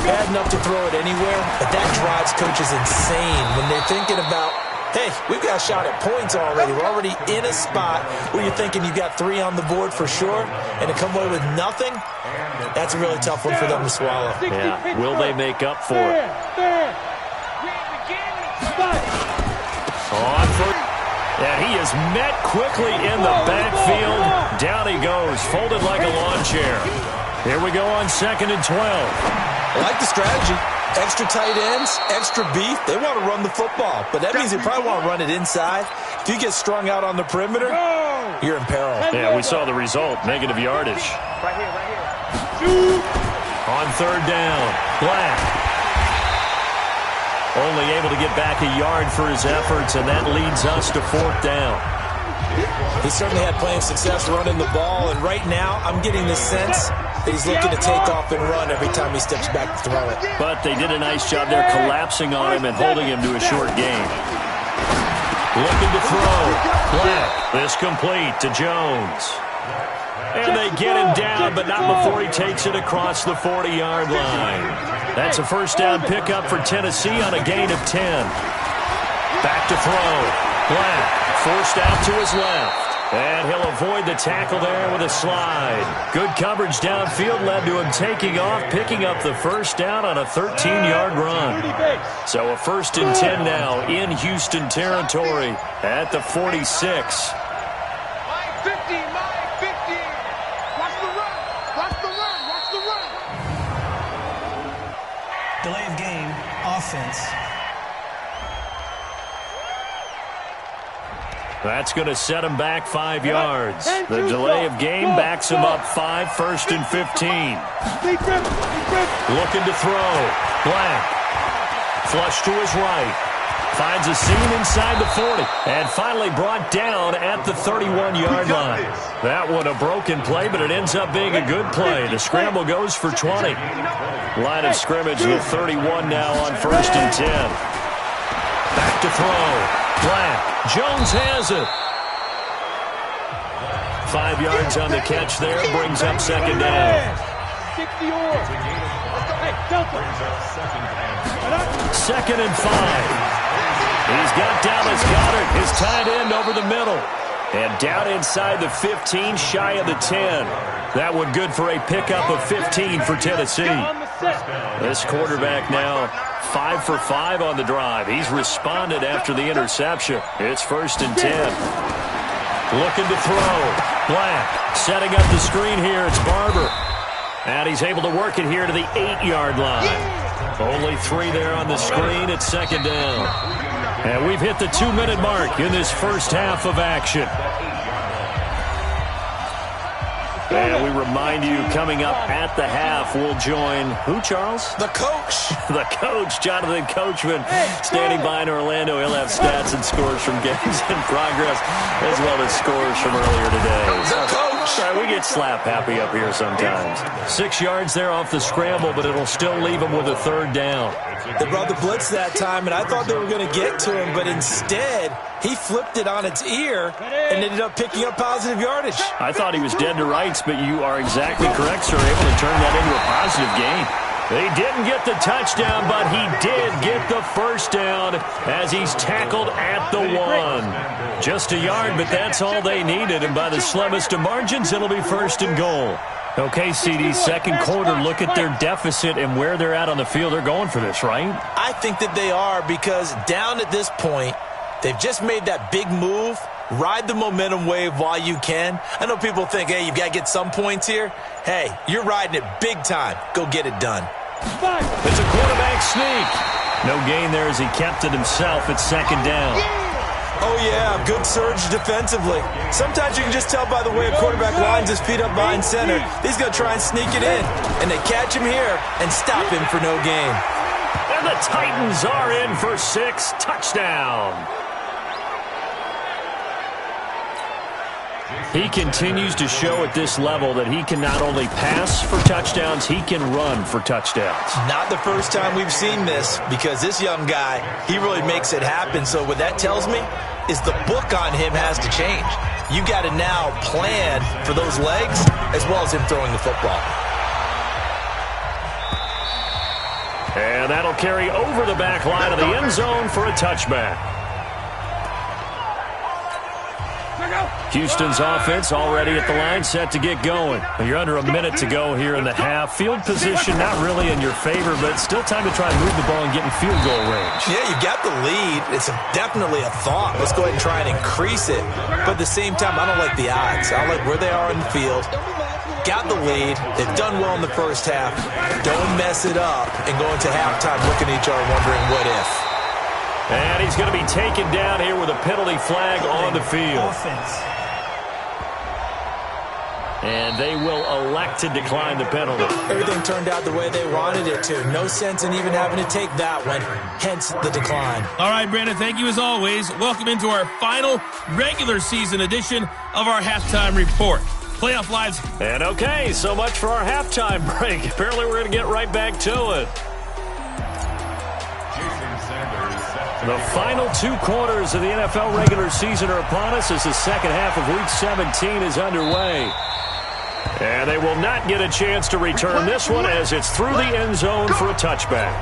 Bad enough to throw it anywhere, but that drives coaches insane when they're thinking about, hey, we've got a shot at points already. We're already in a spot where you're thinking you've got 3 on the board for sure, and to come away with nothing, that's a really tough one for them to swallow. Yeah, will they make up for it? On for... And he is met quickly in the backfield. Down he goes, folded like a lawn chair. Here we go on 2nd and 12. I like the strategy. Extra tight ends, extra beef. They want to run the football, but that means they probably want to run it inside. If you get strung out on the perimeter, you're in peril. Yeah, we saw the result, negative yardage. Right here. On 3rd down, Black. Only able to get back a yard for his efforts, and that leads us to 4th down. He certainly had plenty of success running the ball, and right now I'm getting the sense that he's looking to take off and run every time he steps back to throw it. But they did a nice job there collapsing on him and holding him to a short gain. Looking to throw. Black. This complete to Jones. And they get him down, but not before he takes it across the 40-yard line. That's a 1st down pickup for Tennessee on a gain of 10. Back to throw. Black forced out to his left. And he'll avoid the tackle there with a slide. Good coverage downfield led to him taking off, picking up the 1st down on a 13-yard run. So a 1st and 10 now in Houston territory at the 46. Delay of game, offense. That's going to set him back 5 yards. The delay of game backs him up 5, 1st and 15. Looking to throw. Black. Flush to his right. Finds a seam inside the 40. And finally brought down at the 31-yard line. That one a broken play, but it ends up being a good play. The scramble goes for 20. Line of scrimmage, the 31 now on 1st and 10. Back to throw. Black. Jones has it. 5 yards on the catch there. Brings up 2nd down. 2nd and 5. He's got Dallas Goedert, his tight end, over the middle. And down inside the 15, shy of the 10. That one good for a pickup of 15 for Tennessee. This quarterback now 5 for 5 on the drive. He's responded after the interception. It's 1st and 10. Looking to throw. Black setting up the screen here. It's Barber. And he's able to work it here to the 8-yard line. Only 3 there on the screen. It's 2nd down. And we've hit the 2-minute mark in this first half of action. And we remind you, coming up at the half, we'll join who, Charles? The coach. The coach, Jonathan Coachman, standing by in Orlando. He'll have stats and scores from games in progress, as well as scores from earlier today. The coach. Burtch. All right, we get slap happy up here sometimes. 6 yards there off the scramble, but it'll still leave him with a third down. They brought the blitz that time, and I thought they were going to get to him, but instead, he flipped it on its ear and ended up picking up positive yardage. I thought he was dead to rights, but you are exactly correct, sir. Able to turn that into a positive gain. They didn't get the touchdown, but he did get the first down as he's tackled at the 1. Just a yard, but that's all they needed, and by the slimmest of margins, it'll be first and goal. Okay, CD, second quarter, look at their deficit and where they're at on the field. They're going for this, right? I think that they are, because down at this point, they've just made that big move. Ride the momentum wave while you can. I know people think, hey, you've got to get some points here. Hey, you're riding it big time. Go get it done. It's a quarterback sneak. No gain there as he kept it himself at second down. Oh, yeah, good surge defensively. Sometimes you can just tell by the way a quarterback lines his feet up behind center. He's going to try and sneak it in. And they catch him here and stop him for no gain. And the Titans are in for 6. Touchdown. He continues to show at this level that he can not only pass for touchdowns, he can run for touchdowns. Not the first time we've seen this, because this young guy, he really makes it happen. So what that tells me is the book on him has to change. You got to now plan for those legs as well as him throwing the football. And that'll carry over the back line of the end zone for a touchback. Houston's offense already at the line, set to get going. You're under a minute to go here in the half. Field position not really in your favor, but still time to try and move the ball and get in field goal range. Yeah, you got the lead. It's definitely a thought. Let's go ahead and try and increase it. But at the same time, I don't like the odds. I like where they are in the field. Got the lead. They've done well in the first half. Don't mess it up and go into halftime looking at each other wondering what if. And he's going to be taken down here with a penalty flag on the field. And they will elect to decline the penalty. Everything turned out the way they wanted it to. No sense in even having to take that one. Hence the decline. All right, Brandon, thank you as always. Welcome into our final regular season edition of our halftime report. Playoff lives. And okay, so much for our halftime break. Apparently we're going to get right back to it. The final 2 quarters of the NFL regular season are upon us as the second half of Week 17 is underway. And they will not get a chance to return this one as it's through the end zone for a touchback.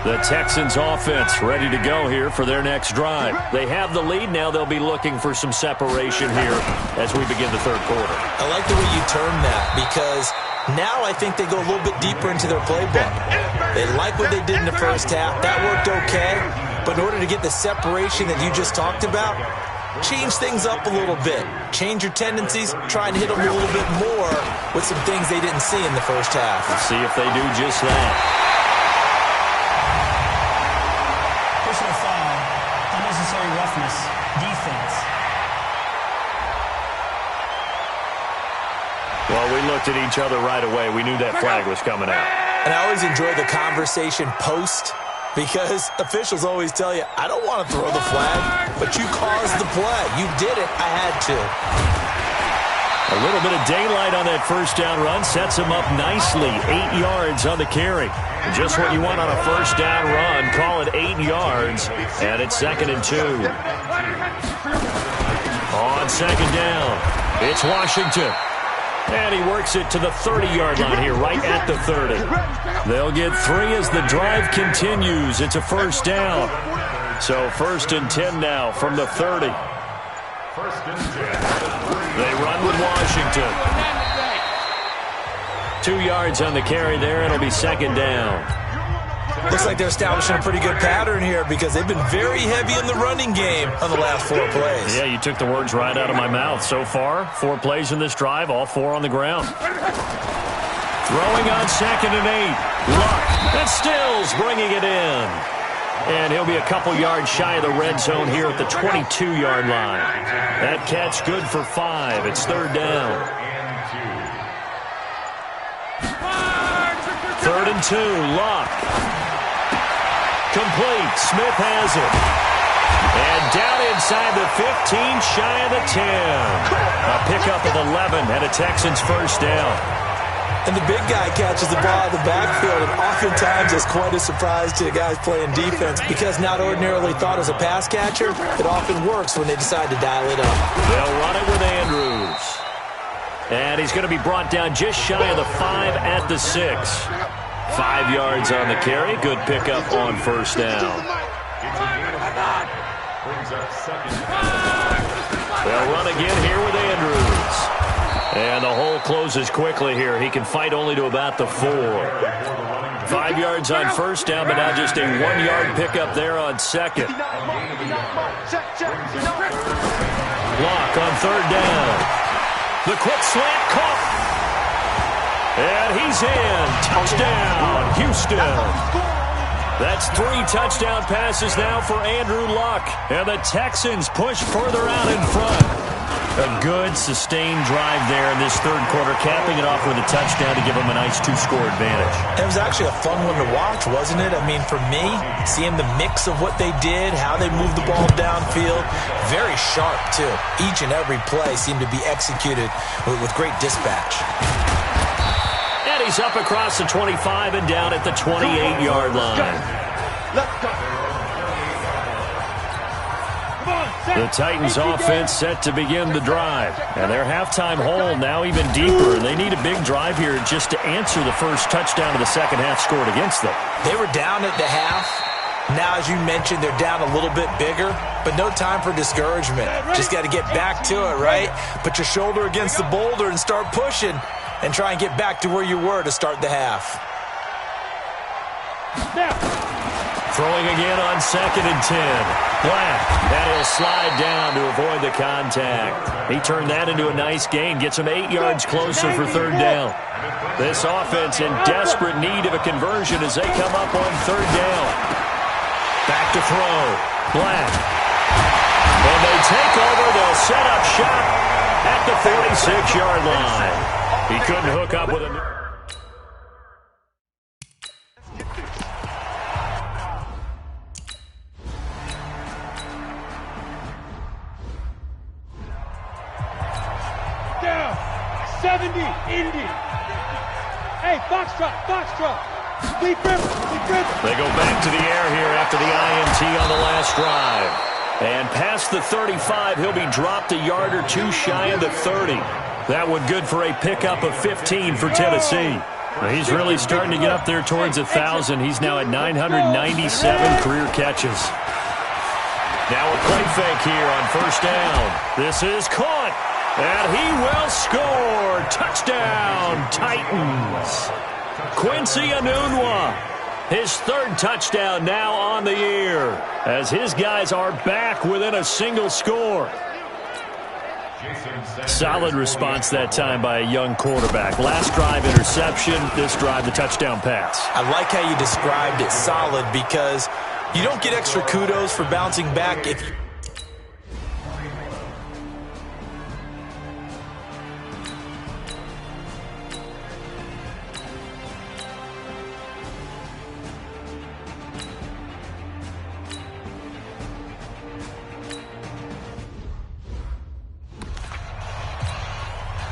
The Texans offense ready to go here for their next drive. They have the lead. Now they'll be looking for some separation here as we begin the third quarter. I like the way you term that, because now I think they go a little bit deeper into their playbook. They like what they did in the first half. That worked okay. But in order to get the separation that you just talked about, change things up a little bit. Change your tendencies. Try and hit them a little bit more with some things they didn't see in the first half. Let's see if they do just that. Personal foul, unnecessary roughness, defense. Well, we looked at each other right away. We knew that flag was coming out. And I always enjoy the conversation post, because officials always tell you, I don't want to throw the flag, but you caused the play. You did it. I had to. A little bit of daylight on that first down run sets him up nicely. 8 yards on the carry. Just what you want on a first down run. Call it 8 yards, and it's 2nd and 2. On second down, it's Washington. And he works it to the 30-yard line here, right at the 30. They'll get 3 as the drive continues. It's a first down. So 1st and 10 now from the 30. They run with Washington. 2 yards on the carry there. It'll be 2nd down. Looks like they're establishing a pretty good pattern here, because they've been very heavy in the running game on the last 4 plays. Yeah, you took the words right out of my mouth. So far, 4 plays in this drive, all 4 on the ground. Throwing on 2nd and 8. Luck. And Stills bringing it in. And he'll be a couple yards shy of the red zone here at the 22-yard line. That catch good for 5. It's 3rd down. 3rd and 2. Luck. Complete. Smith has it. And down inside the 15, shy of the 10. A pickup of 11 and a Texans first down. And the big guy catches the ball out of the backfield, and oftentimes it's quite a surprise to the guys playing defense because not ordinarily thought as a pass catcher, it often works when they decide to dial it up. They'll run it with Andrews. And he's going to be brought down just shy of the 5 at the 6. 5 yards on the carry. Good pickup on first down. They'll run again here with Andrews. And the hole closes quickly here. He can fight only to about the 4. 5 yards on first down, but now just a 1-yard pickup there on second. Lock on third down. The quick slant caught. And he's in. Touchdown, Houston. That's 3 touchdown passes now for Andrew Luck. And the Texans push further out in front. A good, sustained drive there in this third quarter, capping it off with a touchdown to give them a nice 2-score advantage. It was actually a fun one to watch, wasn't it? I mean, for me, seeing the mix of what they did, how they moved the ball downfield, very sharp, too. Each and every play seemed to be executed with great dispatch. And he's up across the 25 and down at the 28-yard line. Let's go. The Titans offense set to begin the drive. And their halftime hole now even deeper. And they need a big drive here just to answer the first touchdown of the second half scored against them. They were down at the half. Now, as you mentioned, they're down a little bit bigger, but no time for discouragement. Just got to get back to it, right? Put your shoulder against the boulder and start pushing and try and get back to where you were to start the half. Throwing again on 2nd and 10. Black, and he'll slide down to avoid the contact. He turned that into a nice gain, gets him 8 yards closer for third down. This offense in desperate need of a conversion as they come up on third down. Back to throw. Black. And they take over. They'll set up shop at the 46-yard line. He couldn't hook up with a... Down. 70, Indy. Hey, Foxtrot. Deep river. They go back to the air here after the INT on the last drive. And past the 35, he'll be dropped a yard or 2 shy of the 30. That one good for a pickup of 15 for Tennessee. He's really starting to get up there towards 1,000. He's now at 997 career catches. Now a play fake here on first down. This is caught. And he will score. Touchdown, Titans. Quincy Enunwa, his 3rd touchdown now on the year, as his guys are back within a single score. Solid response that time by a young quarterback. Last drive, interception. This drive, the touchdown pass. I like how you described it, solid, because you don't get extra kudos for bouncing back if you...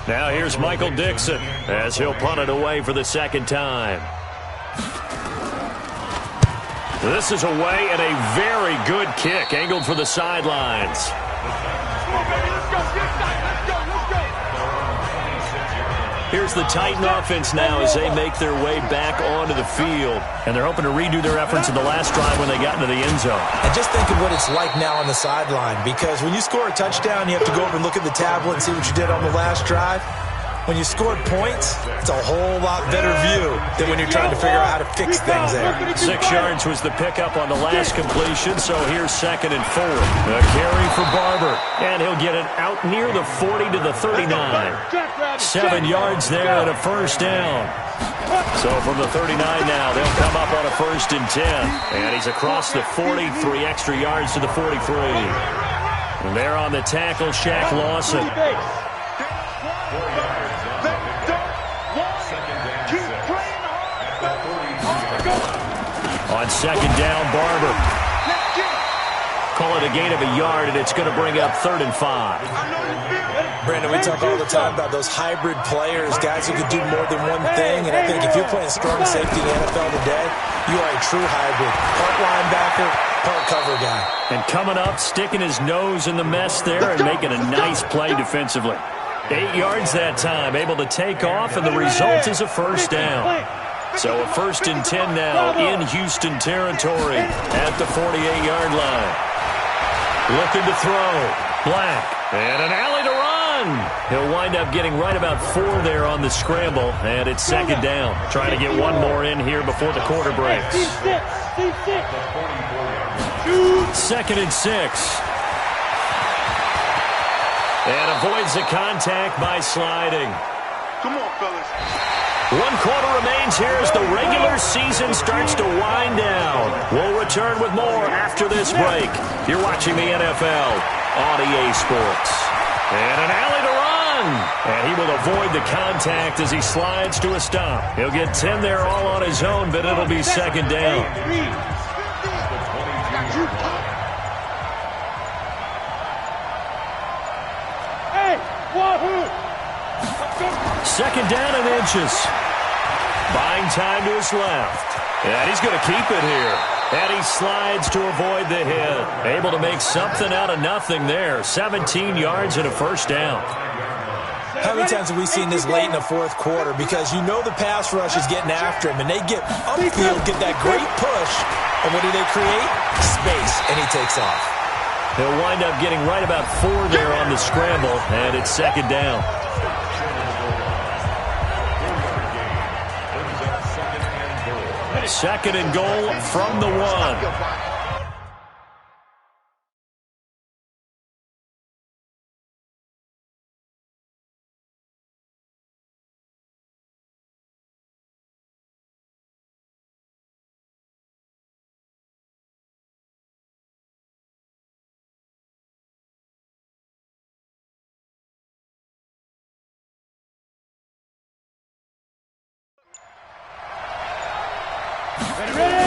Now here's Michael Dixon as he'll punt it away for the second time. This is away and a very good kick angled for the sidelines. Here's the Titan offense now as they make their way back onto the field. And they're hoping to redo their efforts in the last drive when they got into the end zone. And just think of what it's like now on the sideline, because when you score a touchdown, you have to go over and look at the tablet and see what you did on the last drive. When you scored points, it's a whole lot better view than when you're trying to figure out how to fix things there. 6 yards was the pickup on the last completion, so here's 2nd and 4. The carry for Barber, and he'll get it out near the 40 to the 39. 7 yards there and a first down. So from the 39 now, they'll come up on a 1st and 10. And he's across the 40, 3 extra yards to the 43. And there on the tackle, Shaq Lawson. On 2nd down, Barber. call it a gain of a yard, and it's going to bring up 3rd and 5. Brandon, we talk all the time about those hybrid players, guys who could do more than one thing. And I think if you're playing strong safety in the NFL today, you are a true hybrid. Part linebacker, part cover guy. And coming up, sticking his nose in the mess there and making a nice play defensively. 8 yards that time, able to take off, and the result is a first down. So a 1st and 10 now in Houston territory at the 48-yard line. Looking to throw. Black. And an alley to run. He'll wind up getting right about 4 there on the scramble, and it's 2nd down. Trying to get one more in here before the quarter breaks. 2nd and 6. And avoids the contact by sliding. Come on, fellas. 1 quarter remains here as the regular season starts to wind down. We'll return with more after this break. You're watching the NFL on EA Sports. And an alley to run. And he will avoid the contact as he slides to a stop. He'll get 10 there all on his own, but it'll be 2nd down. Second down and inches. Buying time to his left. And he's going to keep it here. And he slides to avoid the hit. Able to make something out of nothing there. 17 yards and a first down. How many times have we seen this late in the 4th quarter? Because you know the pass rush is getting after him, and they get upfield, get that great push, and what do they create? Space, and he takes off. He'll wind up getting right about 4 there on the scramble, and it's 2nd down. Second and goal from the 1.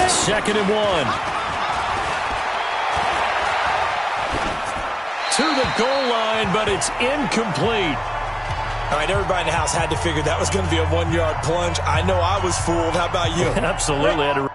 Second and 1. To the goal line, but it's incomplete. All right, everybody in the house had to figure that was going to be a 1-yard plunge. I know I was fooled. How about you? Absolutely. Had to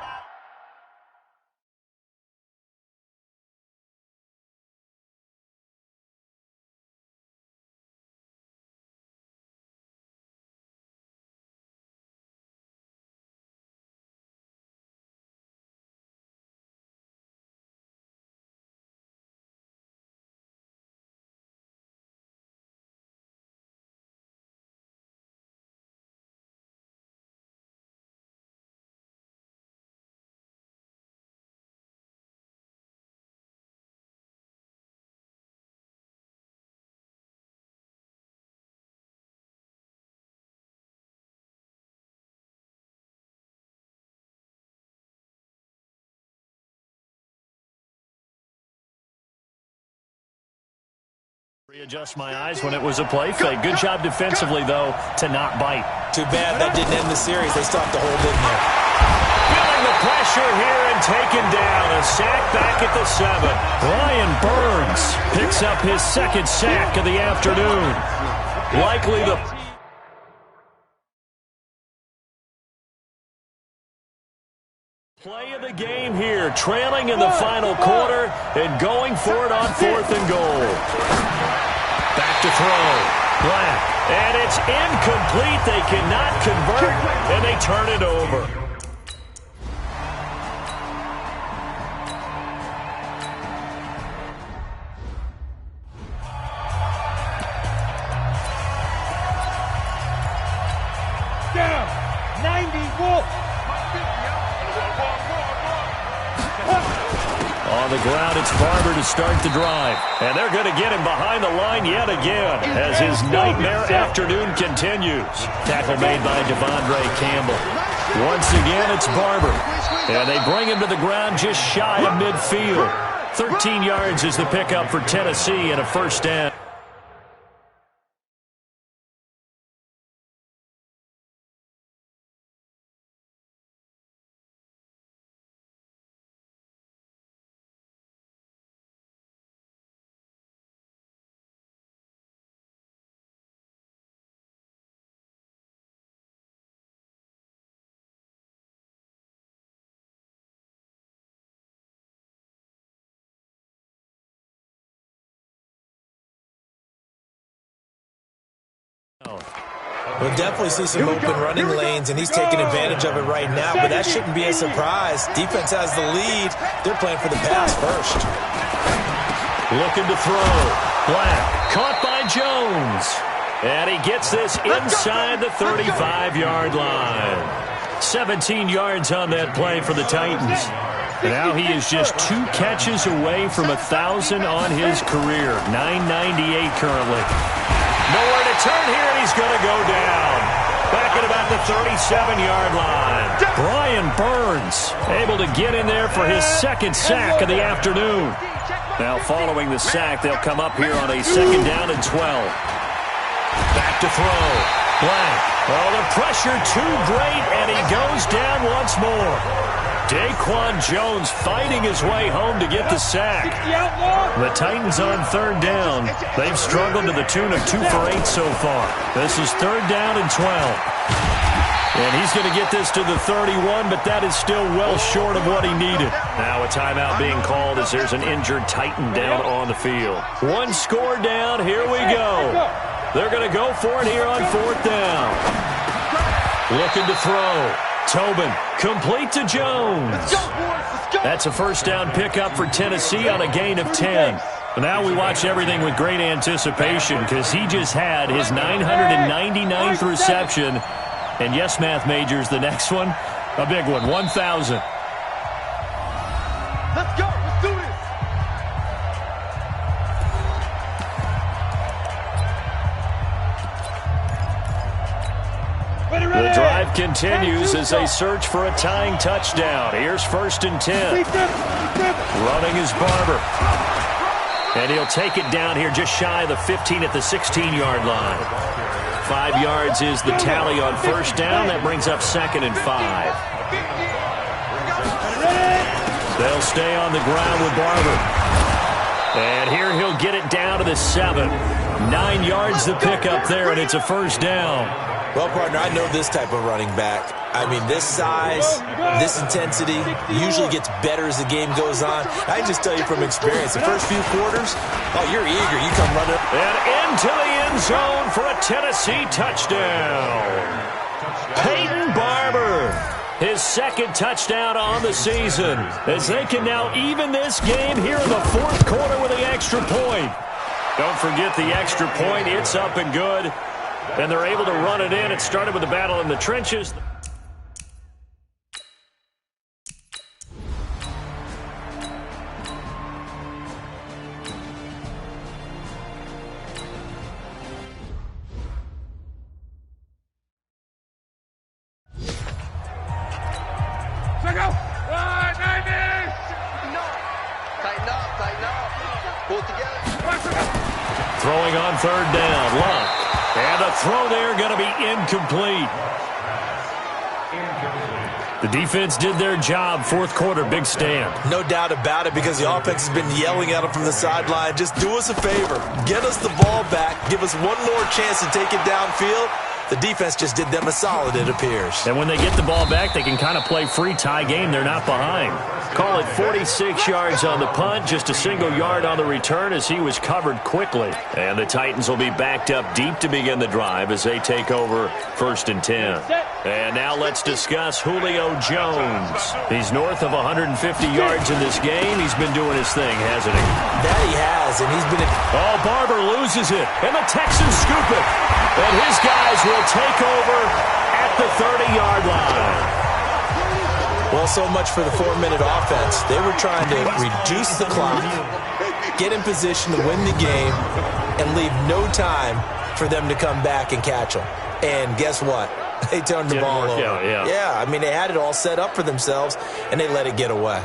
readjust my eyes when it was a play fake. Good job defensively, though, to not bite. Too bad that didn't end the series. They stopped the whole thing there. Feeling the pressure here and taken down. A sack back at the 7. Brayden Burtch picks up his 2nd sack of the afternoon. Likely the play of the game here, trailing in the final quarter and going for it on 4th and goal. Back to throw. Black. And it's incomplete. They cannot convert, and they turn it over. Down. 90 Wolf. On the ground, it's Barber to start the drive. And they're going to get him behind the line yet again as his nightmare afternoon continues. Tackle made by Devondre Campbell. Once again, it's Barber. And they bring him to the ground just shy of midfield. 13 yards is the pickup for Tennessee and a first down. We'll definitely see some open running lanes, and he's taking advantage of it right now, but that shouldn't be a surprise. Defense has the lead. They're playing for the pass first. Looking to throw. Black, caught by Jones. And he gets this inside the 35-yard line. 17 yards on that play for the Titans. Now he is just 2 catches away from 1,000 on his career. 998 currently. Nowhere to turn here, and he's going to go down. Back at about the 37-yard line. Brayden Burtch able to get in there for his second sack of the afternoon. Now following the sack, they'll come up here on a 2nd down and 12. Back to throw. Blank. Oh, the pressure too great, and he goes down once more. Daquan Jones fighting his way home to get the sack. The Titans on 3rd down. They've struggled to the tune of 2 for 8 so far. This is 3rd down and 12. And he's going to get this to the 31, but that is still well short of what he needed. Now a timeout being called as there's an injured Titan down on the field. 1 score down. Here we go. They're going to go for it here on 4th down. Looking to throw. Tobin, complete to Jones. That's a 1st down pickup for Tennessee on a gain of 10. Now we watch everything with great anticipation because he just had his 999th reception. And yes, math majors, the next one, a big one, 1,000. Let's go. Let's do this. The drive continues as they search for a tying touchdown. Here's 1st and 10. Running is Barber. And he'll take it down here just shy of the 15 at the 16-yard line. 5 yards is the tally on 1st down. That brings up 2nd and 5. They'll stay on the ground with Barber. And here he'll get it down to the 7. 9 yards the pickup there, and it's a 1st down. Well, partner, I know this type of running back. I mean, this size, this intensity usually gets better as the game goes on. I can just tell you from experience, the first few quarters, oh, you're eager. You come running. And into the end zone for a Tennessee touchdown. Peyton Barber, his 2nd touchdown on the season, as they can now even this game here in the 4th quarter with the extra point. Don't forget the extra point. It's up and good. And they're able to run it in. It started with a battle in the trenches. Check out. Tighten up. Pull it together. Throwing on 3rd down. Luck. And the throw there going to be incomplete. The defense did their job. 4th quarter, big stand. No doubt about it, because the offense has been yelling at them from the sideline. Just do us a favor. Get us the ball back. Give us one more chance to take it downfield. The defense just did them a solid, it appears. And when they get the ball back, they can kind of play free, tie game. They're not behind. Call it 46 yards on the punt, just a single yard on the return as he was covered quickly. And the Titans will be backed up deep to begin the drive as they take over 1st and 10. And now let's discuss Julio Jones. He's north of 150 yards in this game. He's been doing his thing, hasn't he? That he has, and he's been... Oh, Barber loses it, and the Texans scoop it. And his guys will take over at the 30-yard line. Well, so much for the 4-minute offense. They were trying to reduce the clock, get in position to win the game, and leave no time for them to come back and catch them. And guess what? They turned the ball over. Yeah, I mean, they had it all set up for themselves, and they let it get away.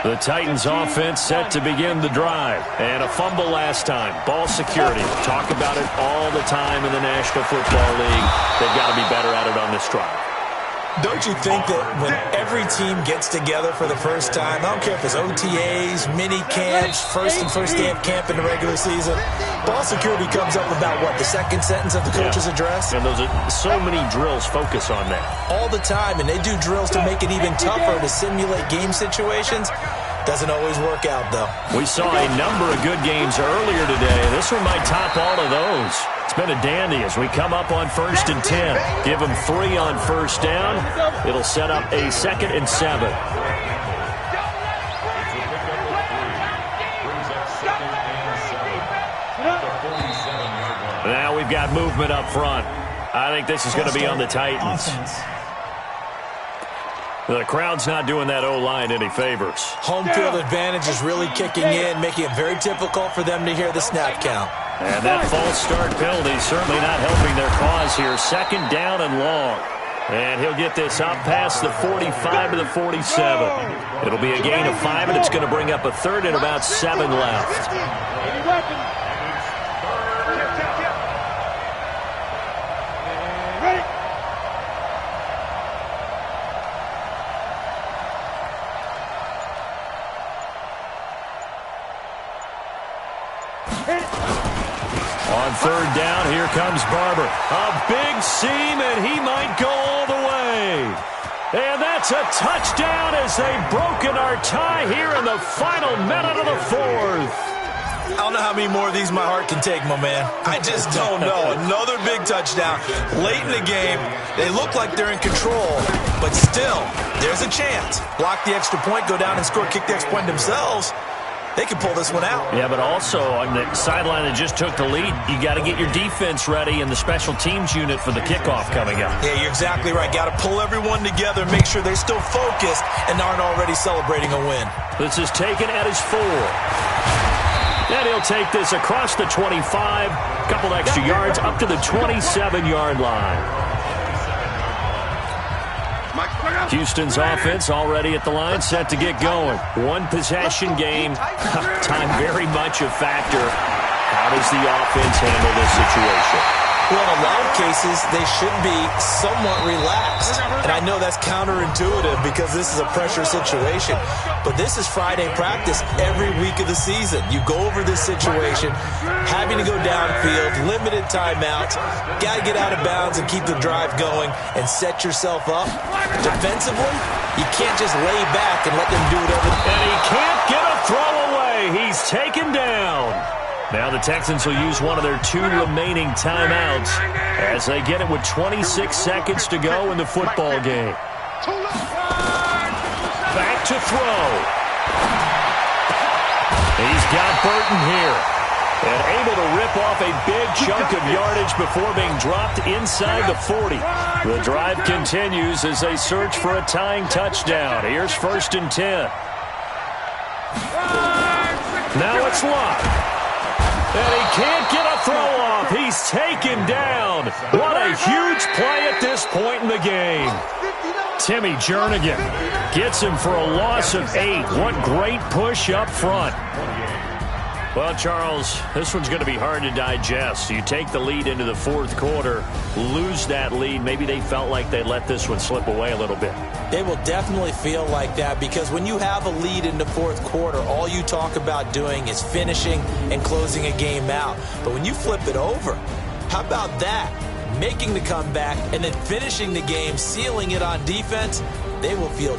The Titans offense set to begin the drive. And a fumble last time. Ball security. Talk about it all the time in the National Football League. They've got to be better at it on this drive. Don't you think that when every team gets together for the first time, I don't care if it's OTAs, mini camps, first day of camp in the regular season, ball security comes up about what, the second sentence of the coach's address? And those are so many drills focus on that. All the time, and they do drills to make it even tougher to simulate game situations. Doesn't always work out, though. We saw a number of good games earlier today. This one might top all of those. It's been a dandy as we come up on 1st and 10. Give them 3 on first down. It'll set up a 2nd and 7. Now we've got movement up front. I think this is going to be on the Titans. The crowd's not doing that O-line any favors. Home field advantage is really kicking in, making it very difficult for them to hear the snap count. And that false start penalty certainly not helping their cause here. 2nd down and long. And he'll get this up past the 45 to the 47. It'll be a gain of 5, and it's going to bring up a 3rd and about 7 left. On 3rd down, here comes Barber. A big seam, and he might go all the way. And that's a touchdown as they've broken our tie here in the final minute of the 4th. I don't know how many more of these my heart can take, my man. I just don't know. Another big touchdown. Late in the game, they look like they're in control, but still, there's a chance. Block the extra point, go down and score, kick the extra point themselves. They can pull this one out. Yeah, but also on the sideline that just took the lead, you got to get your defense ready and the special teams unit for the kickoff coming up. Yeah, you're exactly right. Got to pull everyone together, make sure they're still focused and aren't already celebrating a win. This is taken at his 4. And he'll take this across the 25, couple extra yards up to the 27-yard line. Houston's offense already at the line, set to get going. One possession game. Time very much a factor. How does the offense handle this situation? Well, in a lot of cases, they should be somewhat relaxed. And I know that's counterintuitive because this is a pressure situation. But this is Friday practice every week of the season. You go over this situation, having to go downfield, limited timeouts, got to get out of bounds and keep the drive going and set yourself up. Defensively, you can't just lay back and let them do it over. And he can't get a throw away. He's taken down. Now the Texans will use one of their 2 remaining timeouts as they get it with 26 seconds to go in the football game. Back to throw. He's got Burton here. And able to rip off a big chunk of yardage before being dropped inside the 40. The drive continues as they search for a tying touchdown. Here's 1st and 10. Now it's Locke. And he can't get a throw off. He's taken down. What a huge play at this point in the game. Timmy Jernigan gets him for a loss of 8. What great push up front. Well, Charles, this one's going to be hard to digest. You take the lead into the 4th quarter, lose that lead. Maybe they felt like they let this one slip away a little bit. They will definitely feel like that because when you have a lead in the 4th quarter, all you talk about doing is finishing and closing a game out. But when you flip it over, how about that? Making the comeback and then finishing the game, sealing it on defense, they will feel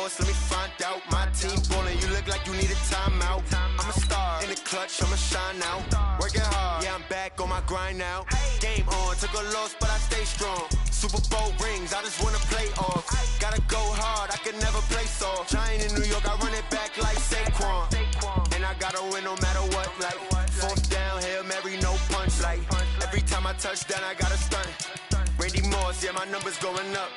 Let me find out. My team ballin', you look like you need a timeout. I'm a star in the clutch, I'ma shine out. Working hard, yeah, I'm back on my grind now. Game on, took a loss, but I stay strong. Super Bowl rings, I just wanna play off. Gotta go hard, I can never play soft. Giant in New York, I run it back like Saquon. And I gotta win no matter what, like 4th down, Hail Mary, no punch. Like every time I touch down, I gotta stunt. Randy Moss, yeah, my numbers going up.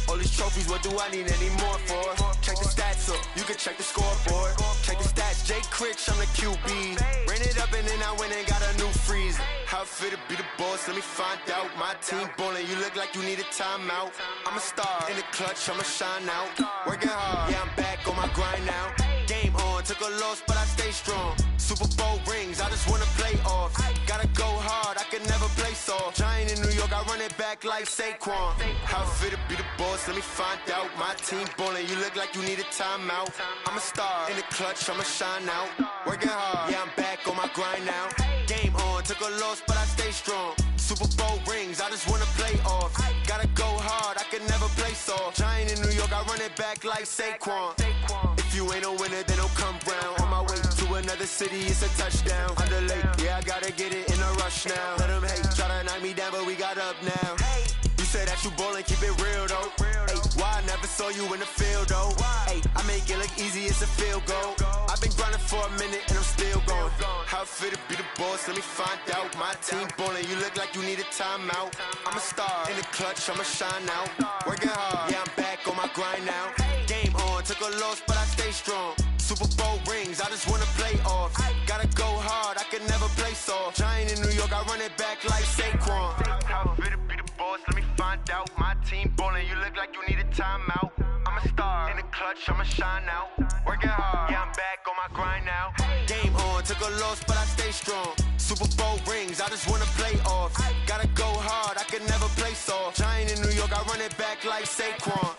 All these trophies, what do I need any more for? Check the stats up, you can check the scoreboard. Check the stats, Jay Critch, I'm the QB. Ran it up and then I went and got a new freezer. How How it feel to be the boss? Let me find out. My team ballin', you look like you need a timeout. I'm a star in the clutch, I'ma shine out. Working hard, yeah, I'm back on my grind now. Game on, took a loss, but I stay strong. Super Bowl rings, I just wanna play off. Gotta go hard, I can never play soft. Giant in New York, I run it back like Saquon. How it feel to be the boss? Let me find out. My team ballin', you look like you need a timeout. I'm a star in the clutch, I'ma shine out. Working hard, yeah, I'm back on my grind now. Game on, took a loss, but I stay strong. Super Bowl rings, I just wanna play off. Gotta go hard, I can never play soft. Giant in New York, I run it back like Saquon. If you ain't a winner, then don't come round. On my way to another city, it's a touchdown. Underlay, yeah, I gotta get it in a rush now. Let them hate, try to knock me down, but we got up now. You say that you ballin', keep it real though. Ay, why I never saw you in the field though? Ay, I make it look easy, it's a field goal. I've been grinding for a minute and I'm still going. How it feel to be the boss? Let me find out. My team ballin', you look like you need a timeout. I'm a star in the clutch, I'ma shine out. Working hard, yeah, I'm back on my grind now. Game on, took a loss, but I stay strong. Super Bowl rings, I just wanna play off. Gotta go hard, I can never play soft. Giant in New York, I run it back like Saquon. How it feel to be the boss? Let me find out. My team ballin', you look like you need a timeout. I'm a star in the clutch, I'ma shine out. Working hard, yeah, I'm back on my grind now. Game on, took a loss, but I stay strong. Super Bowl rings, I just wanna play off. Gotta go hard, I can never play soft. Giant in New York, I run it back like Saquon.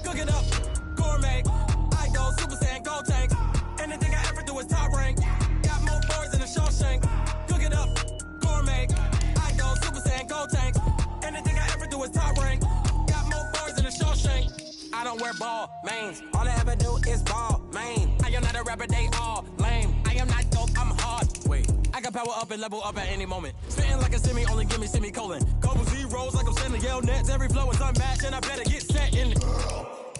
Cook it up, gourmet. I go Super Saiyan, go tank. Anything I ever do is top rank. Got more boys than a Shawshank. Cook it up, gourmet. I go Super Saiyan, go tank. Anything I ever do is top rank. Got more boys than a Shawshank. I don't wear ball mains. All I ever do is ball main. I am not a rapper, they all lame. I am not dope, I'm hard. Wait, I can power up and level up at any moment. Spitting like a semi, only give me semicolon. Couple zeros like I'm sending yell nets. Every flow is unmatched and I better get set in.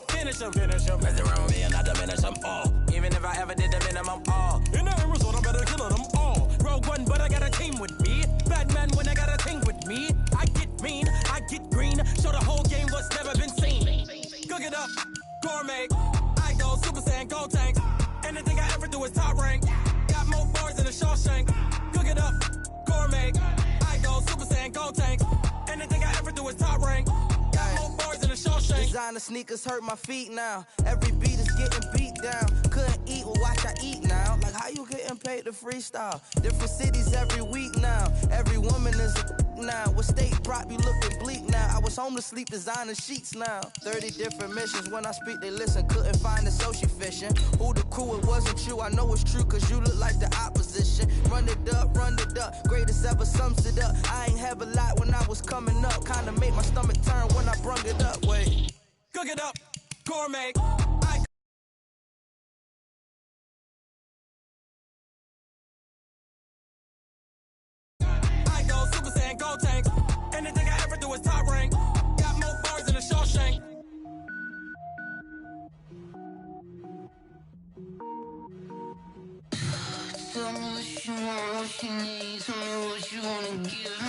Finish them. Mess around with me and I diminish them all. Even if I ever did the minimum all. In the end result, I'm better killing them all. Rogue One, but I got a team with me. Batman when I got a team with me. I get mean, I get green. Show the whole game what's never been seen. Cook it up, gourmet. I go Super Saiyan, go tank. Anything I ever do is top rank. Got more bars than a Shawshank. Cook it up, gourmet. I go Super Saiyan, go tank. Anything I ever do is top rank. Got more bars than a Shawshank. Designer sneakers hurt my feet now. Every beat is getting beat down. Couldn't eat, well watch I eat now. Like how you getting paid to freestyle? Different cities every week now. Every woman is a now. With state prop, you looking bleak now. I was home to sleep, designer sheets now. 30 different missions. When I speak, they listen. Couldn't find it, so she fishing. Who the crew? It wasn't you. I know it's true, cause you look like the opposition. Run it up, greatest ever sums it up. I ain't have a lot when I was coming up. Kinda made my stomach turn when I brung it up. Wait. Cook it up, gourmet. I go Super Saiyan, go tank. Anything I ever do is top rank. Got more bars than a Shawshank. Tell me what you want, what you need. Tell me what you wanna give me.